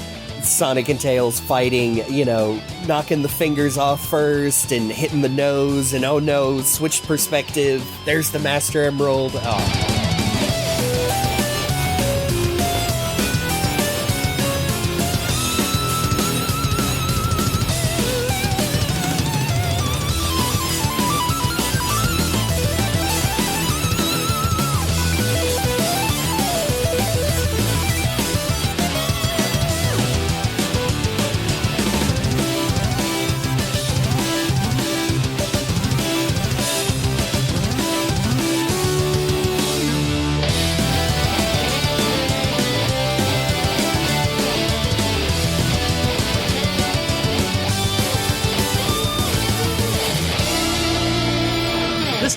Sonic and Tails fighting, you know, knocking the fingers off first and hitting the nose, and oh no, switched perspective, there's the Master Emerald. Oh.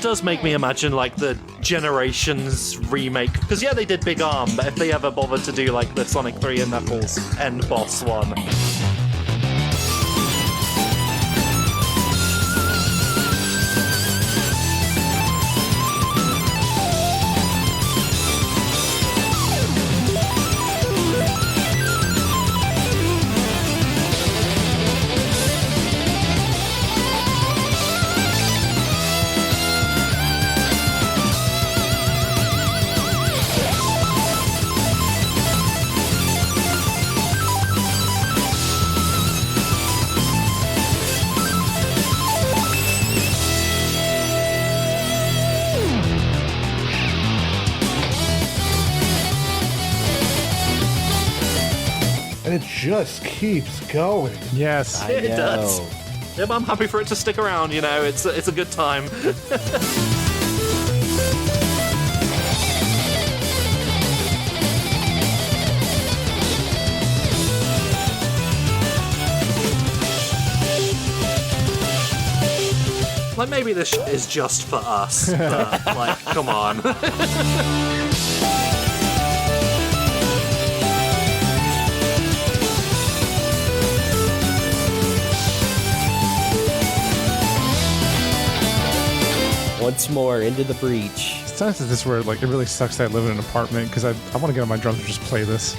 Does make me imagine like the Generations remake, because yeah, they did Big Arm, but if they ever bothered to do like the Sonic 3 and Knuckles end boss one. It just keeps going. Yes. It does. Yeah, but I'm happy for it to stick around, you know, it's a good time. Like, maybe this is just for us, but, like, come on. Once more into the breach. It's times like this where like it really sucks that I live in an apartment because I want to get on my drums and just play this.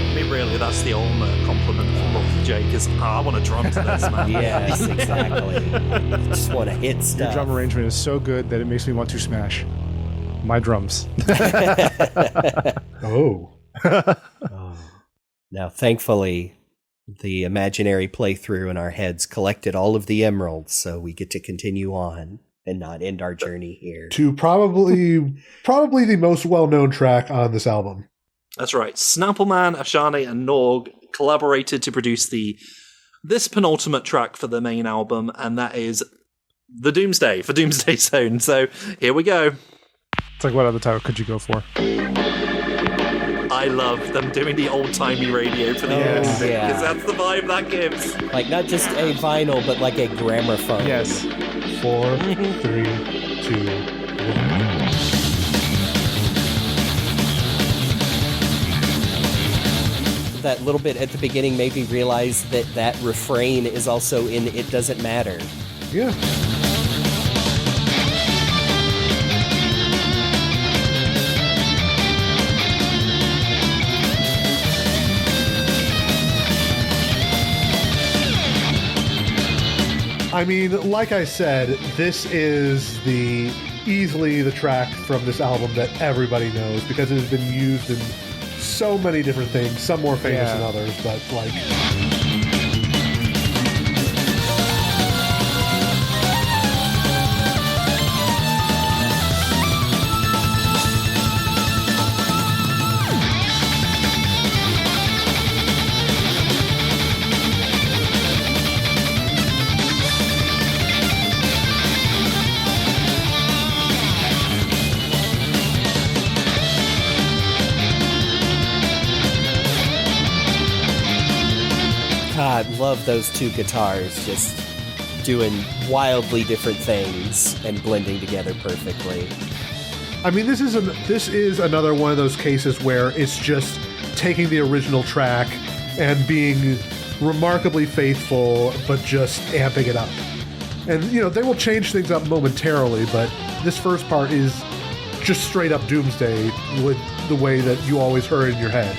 I mean, really, that's the ultimate compliment from Rocky Jake is, I want to drum to this, man. Yes, exactly. Just want to hit Your stuff. drum arrangement is so good that it makes me want to smash my drums. Oh. Now, thankfully, the imaginary playthrough in our heads collected all of the emeralds, so we get to continue on and not end our journey here. To probably the most well-known track on this album. That's right. SnappleMan, Ashane, and Norg collaborated to produce this penultimate track for the main album, and that is the Doomsday for Doomsday Zone. So here we go. It's like, what other title could you go for? I love them doing the old-timey radio for the music, because that's the vibe that gives. Like, not just a vinyl, but like a gramophone. Yes. 4, 3, 2, 1. That little bit at the beginning made me realize that refrain is also in It Doesn't Matter. Yeah. I mean, like I said, this is easily the track from this album that everybody knows because it has been used in so many different things, some more famous than others, but like... God, love those two guitars just doing wildly different things and blending together perfectly. I mean, this is another one of those cases where it's just taking the original track and being remarkably faithful, but just amping it up. And, you know, they will change things up momentarily, but this first part is just straight up Doomsday with the way that you always heard in your head.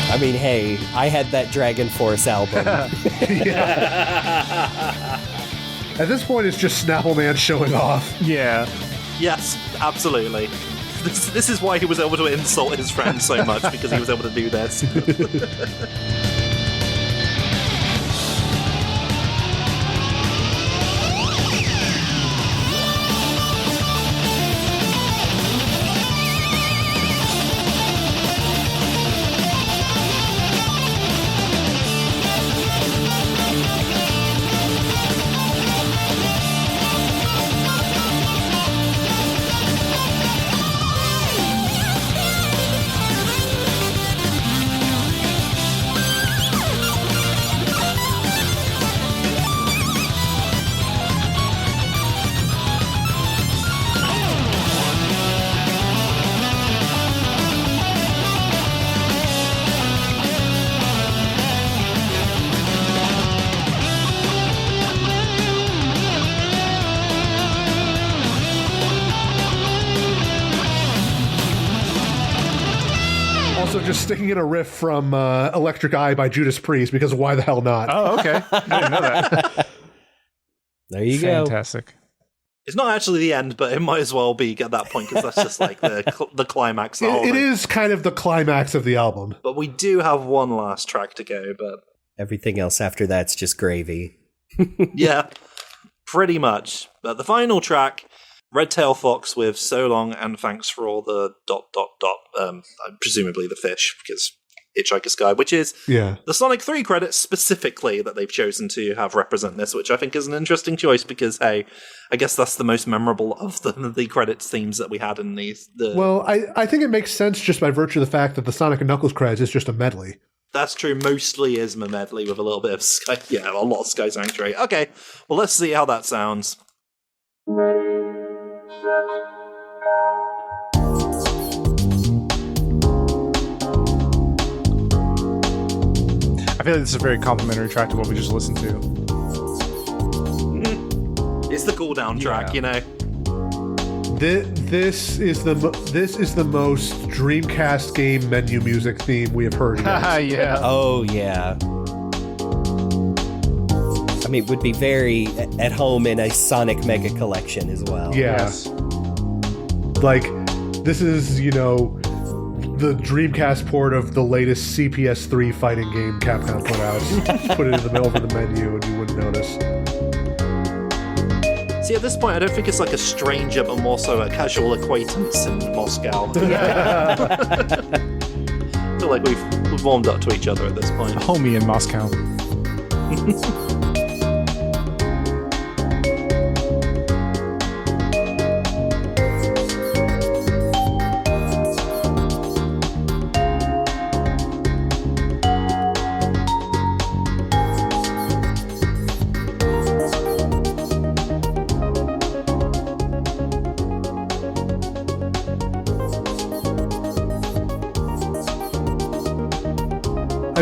I mean, hey, I had that Dragon Force album. At this point, it's just SnappleMan showing off. Yeah. Yes, absolutely. This is why he was able to insult his friends so much, because he was able to do this. Just sticking in a riff from Electric Eye by Judas Priest, because why the hell not? Oh, okay. I didn't know that. There you go. Fantastic. It's not actually the end, but it might as well be at that point, because that's just like the climax. It is kind of the climax of the album. But we do have one last track to go, but... Everything else after that's just gravy. Yeah, pretty much. But the final track... Red Tail Fox with So Long and Thanks for All the ... presumably the fish, because Hitchhiker's Guide, which is the Sonic 3 credits specifically that they've chosen to have represent this, which I think is an interesting choice because, hey, I guess that's the most memorable of the credits themes that we had in these. Well, I think it makes sense just by virtue of the fact that the Sonic and Knuckles credits is just a medley. That's true. Mostly is a medley with a little bit of Sky. Yeah, a lot of Sky Sanctuary. Okay, well, let's see how that sounds. I feel like this is a very complimentary track to what we just listened to. It's the cool down track, you know. This is the most Dreamcast game menu music theme we have heard. Yeah. Oh yeah. I mean, it would be very at home in a Sonic Mega Collection as well. Yes. Like, this is, you know, the Dreamcast port of the latest CPS3 fighting game Capcom put out. Put it in the middle of the menu and you wouldn't notice. See, at this point, I don't think it's like a stranger, but more so a casual acquaintance in Moscow. I feel like we've warmed up to each other at this point. A homie in Moscow.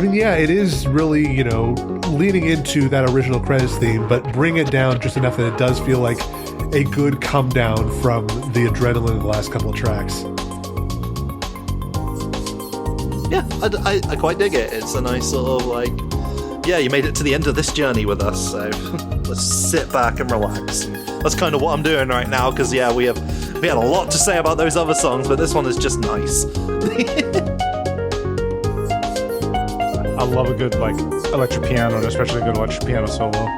I mean, yeah, it is really, leaning into that original credits theme, but bring it down just enough that it does feel like a good come down from the adrenaline of the last couple of tracks. Yeah, I quite dig it. It's a nice sort of you made it to the end of this journey with us, so let's sit back and relax. And that's kind of what I'm doing right now, because we had a lot to say about those other songs, but this one is just nice. I love a good electric piano, and especially a good electric piano solo.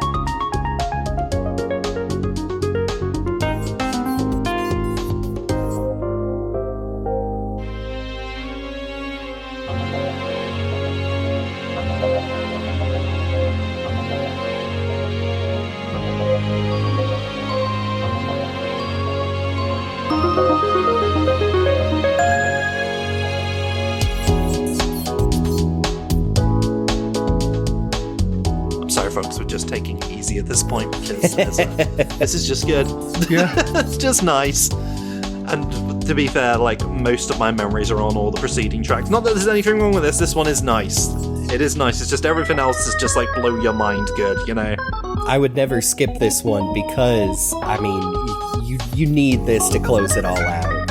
Taking it easy at this point because this is just good. Yeah. It's just nice. And to be fair, most of my memories are on all the preceding tracks. Not that there's anything wrong with this one is nice. It is nice, it's just everything else is just blow your mind good, I would never skip this one because, I mean, you need this to close it all out.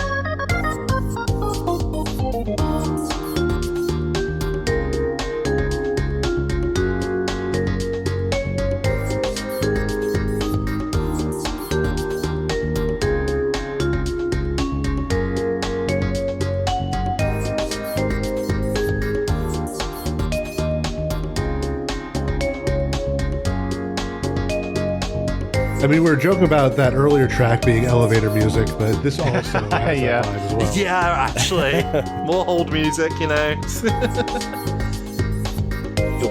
I mean, we were joking about that earlier track being elevator music, but this also has that Yeah. vibe as well. Yeah, actually. More hold music, Your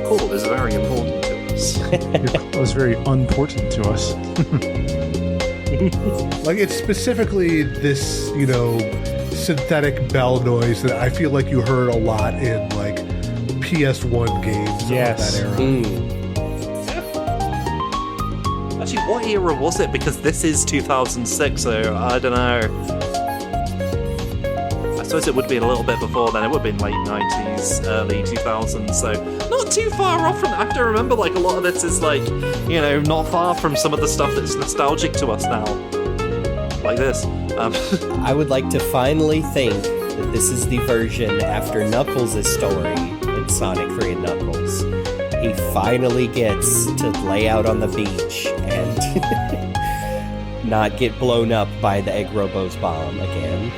call is very important to us. It was very unimportant to us. It's specifically this, synthetic bell noise that I feel like you heard a lot in, PS1 games of that era. Actually, what era was it? Because this is 2006, so I don't know. I suppose it would be a little bit before then. It would have been late 90s, early 2000s, so not too far off from that. I have to remember, a lot of this is, not far from some of the stuff that's nostalgic to us now. Like this. I would like to finally think that this is the version after Knuckles' story in Sonic 3 and Knuckles. He finally gets to lay out on the beach and not get blown up by the Egg Robo's bomb again.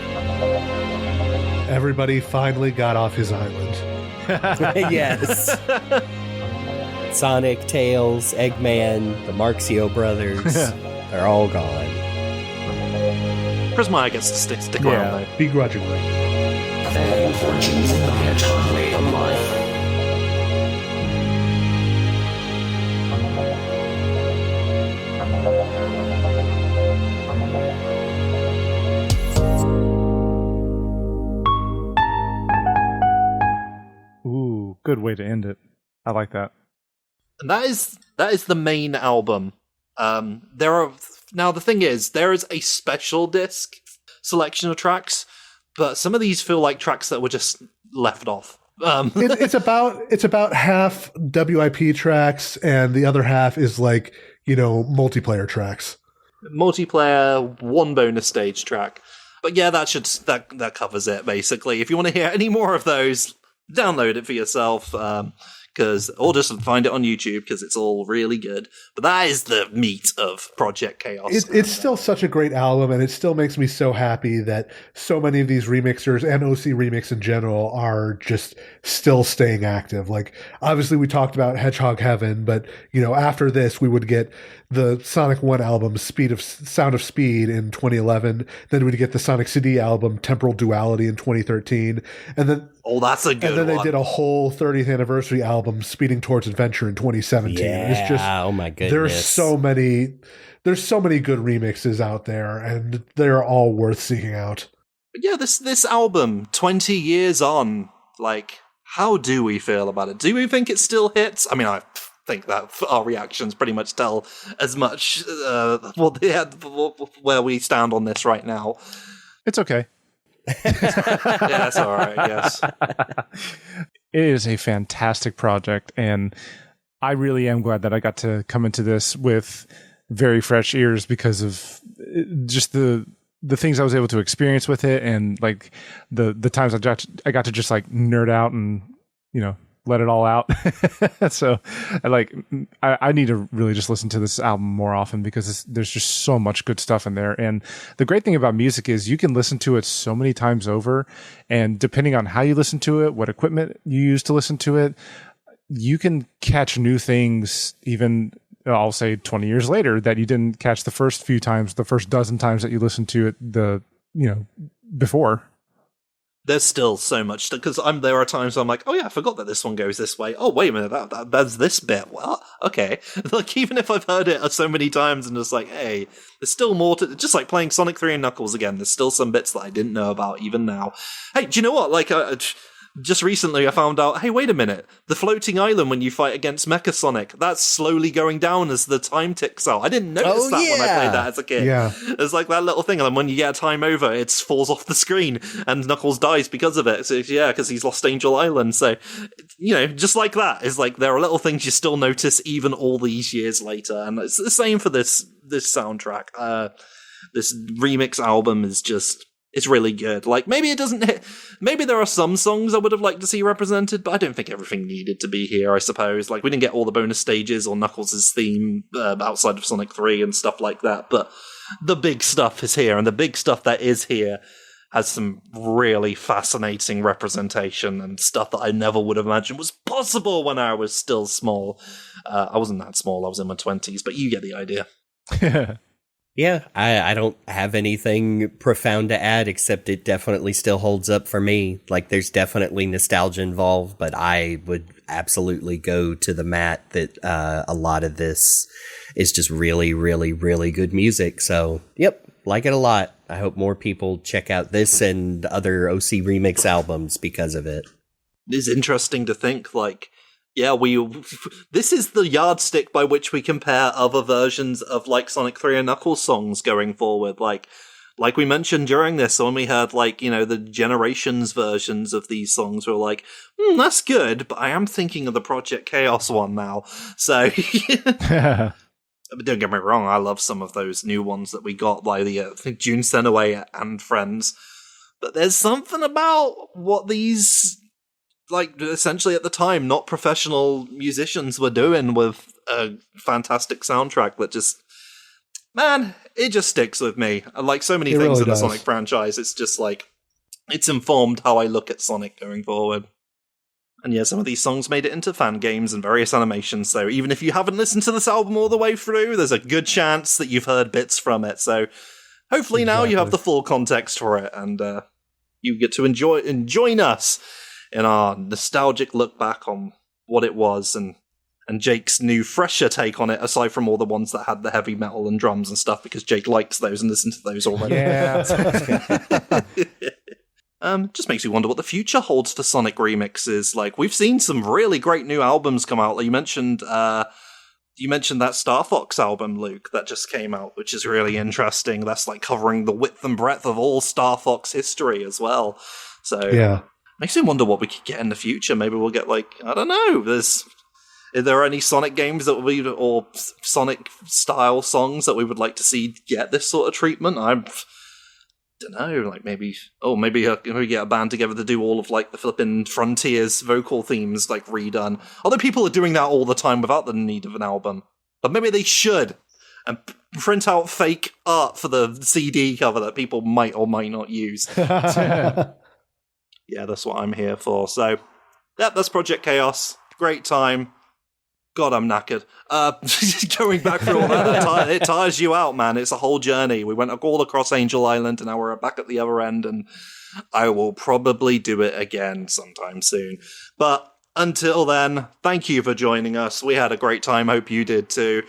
Everybody finally got off his island. Yes. Sonic, Tails, Eggman, the Marxio brothers, they're all gone. Prismaya gets to stick around, though. Begrudgingly. The fortunes of the hedgehog way of life. Ooh, good way to end it. I like that. And that is the main album. Now the thing is, there is a special disc selection of tracks, but some of these feel like tracks that were just left off. It's about half WIP tracks, and the other half is multiplayer tracks. Multiplayer, one bonus stage track. But yeah, that covers it basically. If you want to hear any more of those, download it for yourself. Or just find it on YouTube because it's all really good. But that is the meat of Project Chaos. It's still such a great album, and it still makes me so happy that so many of these remixers and OC Remix in general are just still staying active. Obviously we talked about Hedgehog Heaven, but after this we would get the Sonic 1 album Sound of Speed in 2011, then we'd get the Sonic CD album Temporal Duality in 2013, and then that's a good one. And then they did a whole 30th anniversary album, Speeding Towards Adventure, in 2017. Yeah, it's just, oh my goodness. There's so many good remixes out there, and they're all worth seeking out. But yeah, this album, 20 years on, how do we feel about it? Do we think it still hits? I mean, I think that our reactions pretty much tell as much where we stand on this right now. It's okay. Yeah, that's all right, yes. It is a fantastic project, and I really am glad that I got to come into this with very fresh ears because of just the things I was able to experience with it, and like the times I got to just like nerd out and, you know, let it all out. So I need to really just listen to this album more often because there's just so much good stuff in there. And the great thing about music is you can listen to it so many times over, and depending on how you listen to it, what equipment you use to listen to it, you can catch new things even, I'll say 20 years later, that you didn't catch the first dozen times that you listened to it before. There's still so much because there are times I'm like, oh yeah, I forgot that this one goes this way. Oh wait a minute, that's this bit. Well, okay. Like even if I've heard it so many times and just like, hey, there's still more to. Just like playing Sonic 3 and Knuckles again. There's still some bits that I didn't know about even now. Hey, do you know what? Like, just recently I found out, hey, wait a minute, the floating island when you fight against Mecha Sonic, that's slowly going down as the time ticks out. I didn't notice that when I played that as a kid. Yeah. It's like that little thing, and then when you get a time over, it falls off the screen, and Knuckles dies because of it. So yeah, because he's lost Angel Island. So, you know, just like that, is like there are little things you still notice even all these years later, and it's the same for this soundtrack. This remix album is just... It's really good. Like, maybe it doesn't hit... Maybe there are some songs I would have liked to see represented, but I don't think everything needed to be here, I suppose. Like, we didn't get all the bonus stages or Knuckles' theme outside of Sonic 3 and stuff like that, but the big stuff is here, and the big stuff that is here has some really fascinating representation and stuff that I never would have imagined was possible when I was still small. I wasn't that small, I was in my 20s, but you get the idea. Yeah, I don't have anything profound to add, except it definitely still holds up for me. Like, there's definitely nostalgia involved, but I would absolutely go to the mat that a lot of this is just really, really, really good music. So, yep, like it a lot. I hope more people check out this and other OC remix albums because of it. It's interesting to think, like, yeah, this is the yardstick by which we compare other versions of, like, Sonic 3 and Knuckles songs going forward. Like we mentioned during this, when we heard, like, you know, the Generations versions of these songs were like, that's good, but I am thinking of the Project Chaos one now. So, but don't get me wrong, I love some of those new ones that we got, like the June Senaway and Friends. But there's something about what these... like, essentially at the time, not professional musicians were doing with a fantastic soundtrack that just... Man, it just sticks with me. Like so many things really in the Sonic franchise, it's just like... It's informed how I look at Sonic going forward. And yeah, some of these songs made it into fan games and various animations, so even if you haven't listened to this album all the way through, there's a good chance that you've heard bits from it, so... Hopefully now you have the full context for it, and you get to join us in our nostalgic look back on what it was, and Jake's new, fresher take on it, aside from all the ones that had the heavy metal and drums and stuff, because Jake likes those and listens to those already. Yeah. Just makes me wonder what the future holds for Sonic remixes. Like, we've seen some really great new albums come out. Like, you mentioned that Star Fox album, Luke, that just came out, which is really interesting. That's like covering the width and breadth of all Star Fox history as well. So yeah. Makes me wonder what we could get in the future. Maybe we'll get, like, I don't know, are there any Sonic games that or Sonic style songs that we would like to see get this sort of treatment? I don't know, like maybe get a band together to do all of, like, the flipping Frontiers vocal themes, like, redone. Although people are doing that all the time without the need of an album. But maybe they should, and print out fake art for the CD cover that people might or might not use. Yeah, that's what I'm here for. So, yeah, that's Project Chaos. Great time. God, I'm knackered. Going back through all that, it tires you out, man. It's a whole journey. We went all across Angel Island, and now we're back at the other end, and I will probably do it again sometime soon. But until then, thank you for joining us. We had a great time. Hope you did too.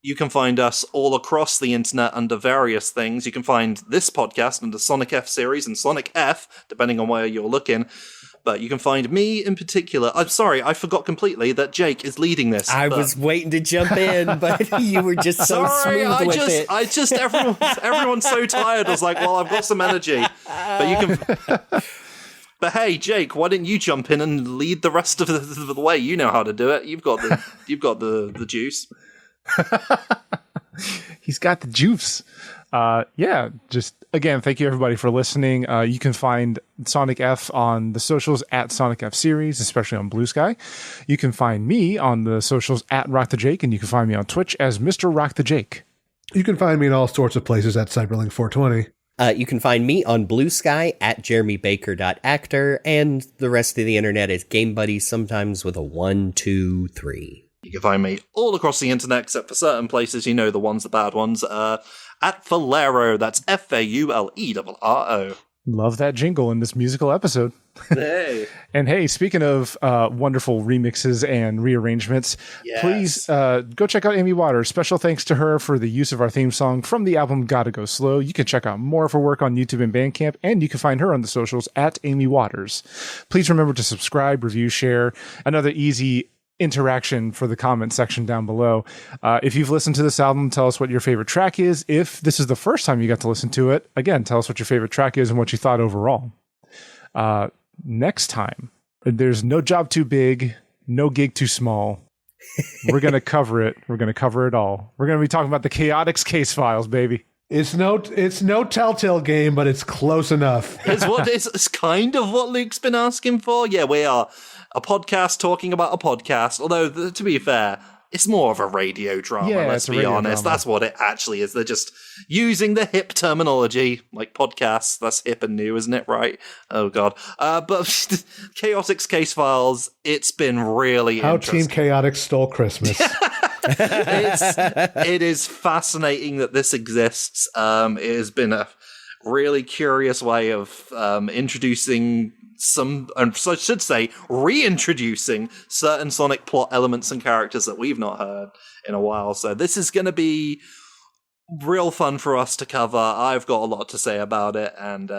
You can find us all across the internet under various things. You can find this podcast under Sonic F series and Sonic F, depending on where you're looking. But you can find me in particular. I'm sorry, I forgot completely that Jake is leading this. I was waiting to jump in, but you were just so smooth with it. Everyone's so tired. I was like, well, I've got some energy. But you can... But hey, Jake, why didn't you jump in and lead the rest of the way? You know how to do it. You've got the juice. He's got the juice. Just again, thank you everybody for listening. You can find Sonic F on the socials at Sonic F Series, especially on Blue Sky. You can find me on the socials at Rock the Jake, and you can find me on Twitch as Mr. Rock the Jake. You can find me in all sorts of places at Cyberlink420. You can find me on Blue Sky at jeremybaker.actor, and the rest of the internet is GameBuddy, sometimes with a 1, 2, 3. You can find me all across the internet, except for certain places, you know, the ones, the bad ones, at Falero. That's Falerro. Love that jingle in this musical episode. Hey. And hey, speaking of wonderful remixes and rearrangements, please go check out Amy Waters. Special thanks to her for the use of our theme song from the album Gotta Go Slow. You can check out more of her work on YouTube and Bandcamp, and you can find her on the socials at Amy Waters. Please remember to subscribe, review, share. Another easy interaction for the comment section down below. If you've listened to this album, tell us what your favorite track is. If this is the first time you got to listen to it, again, tell us what your favorite track is and what you thought overall. Next time, there's no job too big, no gig too small. We're going to cover it. We're going to cover it all. We're going to be talking about the Chaotix case files, baby. It's no Telltale game, but it's close enough. It's kind of what Luke's been asking for. Yeah, we are a podcast talking about a podcast. Although, to be fair, it's more of a radio drama, let's be honest. That's what it actually is. They're just using the hip terminology, like podcasts. That's hip and new, isn't it? Right? Oh, God. But Chaotix case files, it's been really interesting. How Team Chaotix stole Christmas. It is fascinating that this exists. It has been a really curious way of introducing I should say, reintroducing certain Sonic plot elements and characters that we've not heard in a while. So this is going to be real fun for us to cover. I've got a lot to say about it, and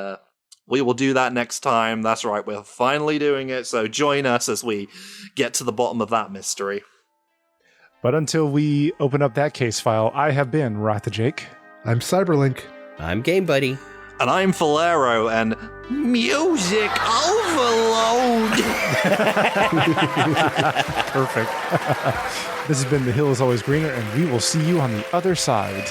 we will do that next time. That's right, we're finally doing it. So join us as we get to the bottom of that mystery. But until we open up that case file, I have been Rock the Jake. I'm Cyberlink. I'm GameBuddy. And I'm Falero, and music overload! Perfect. This has been The Hill is Always Greener, and we will see you on the other side.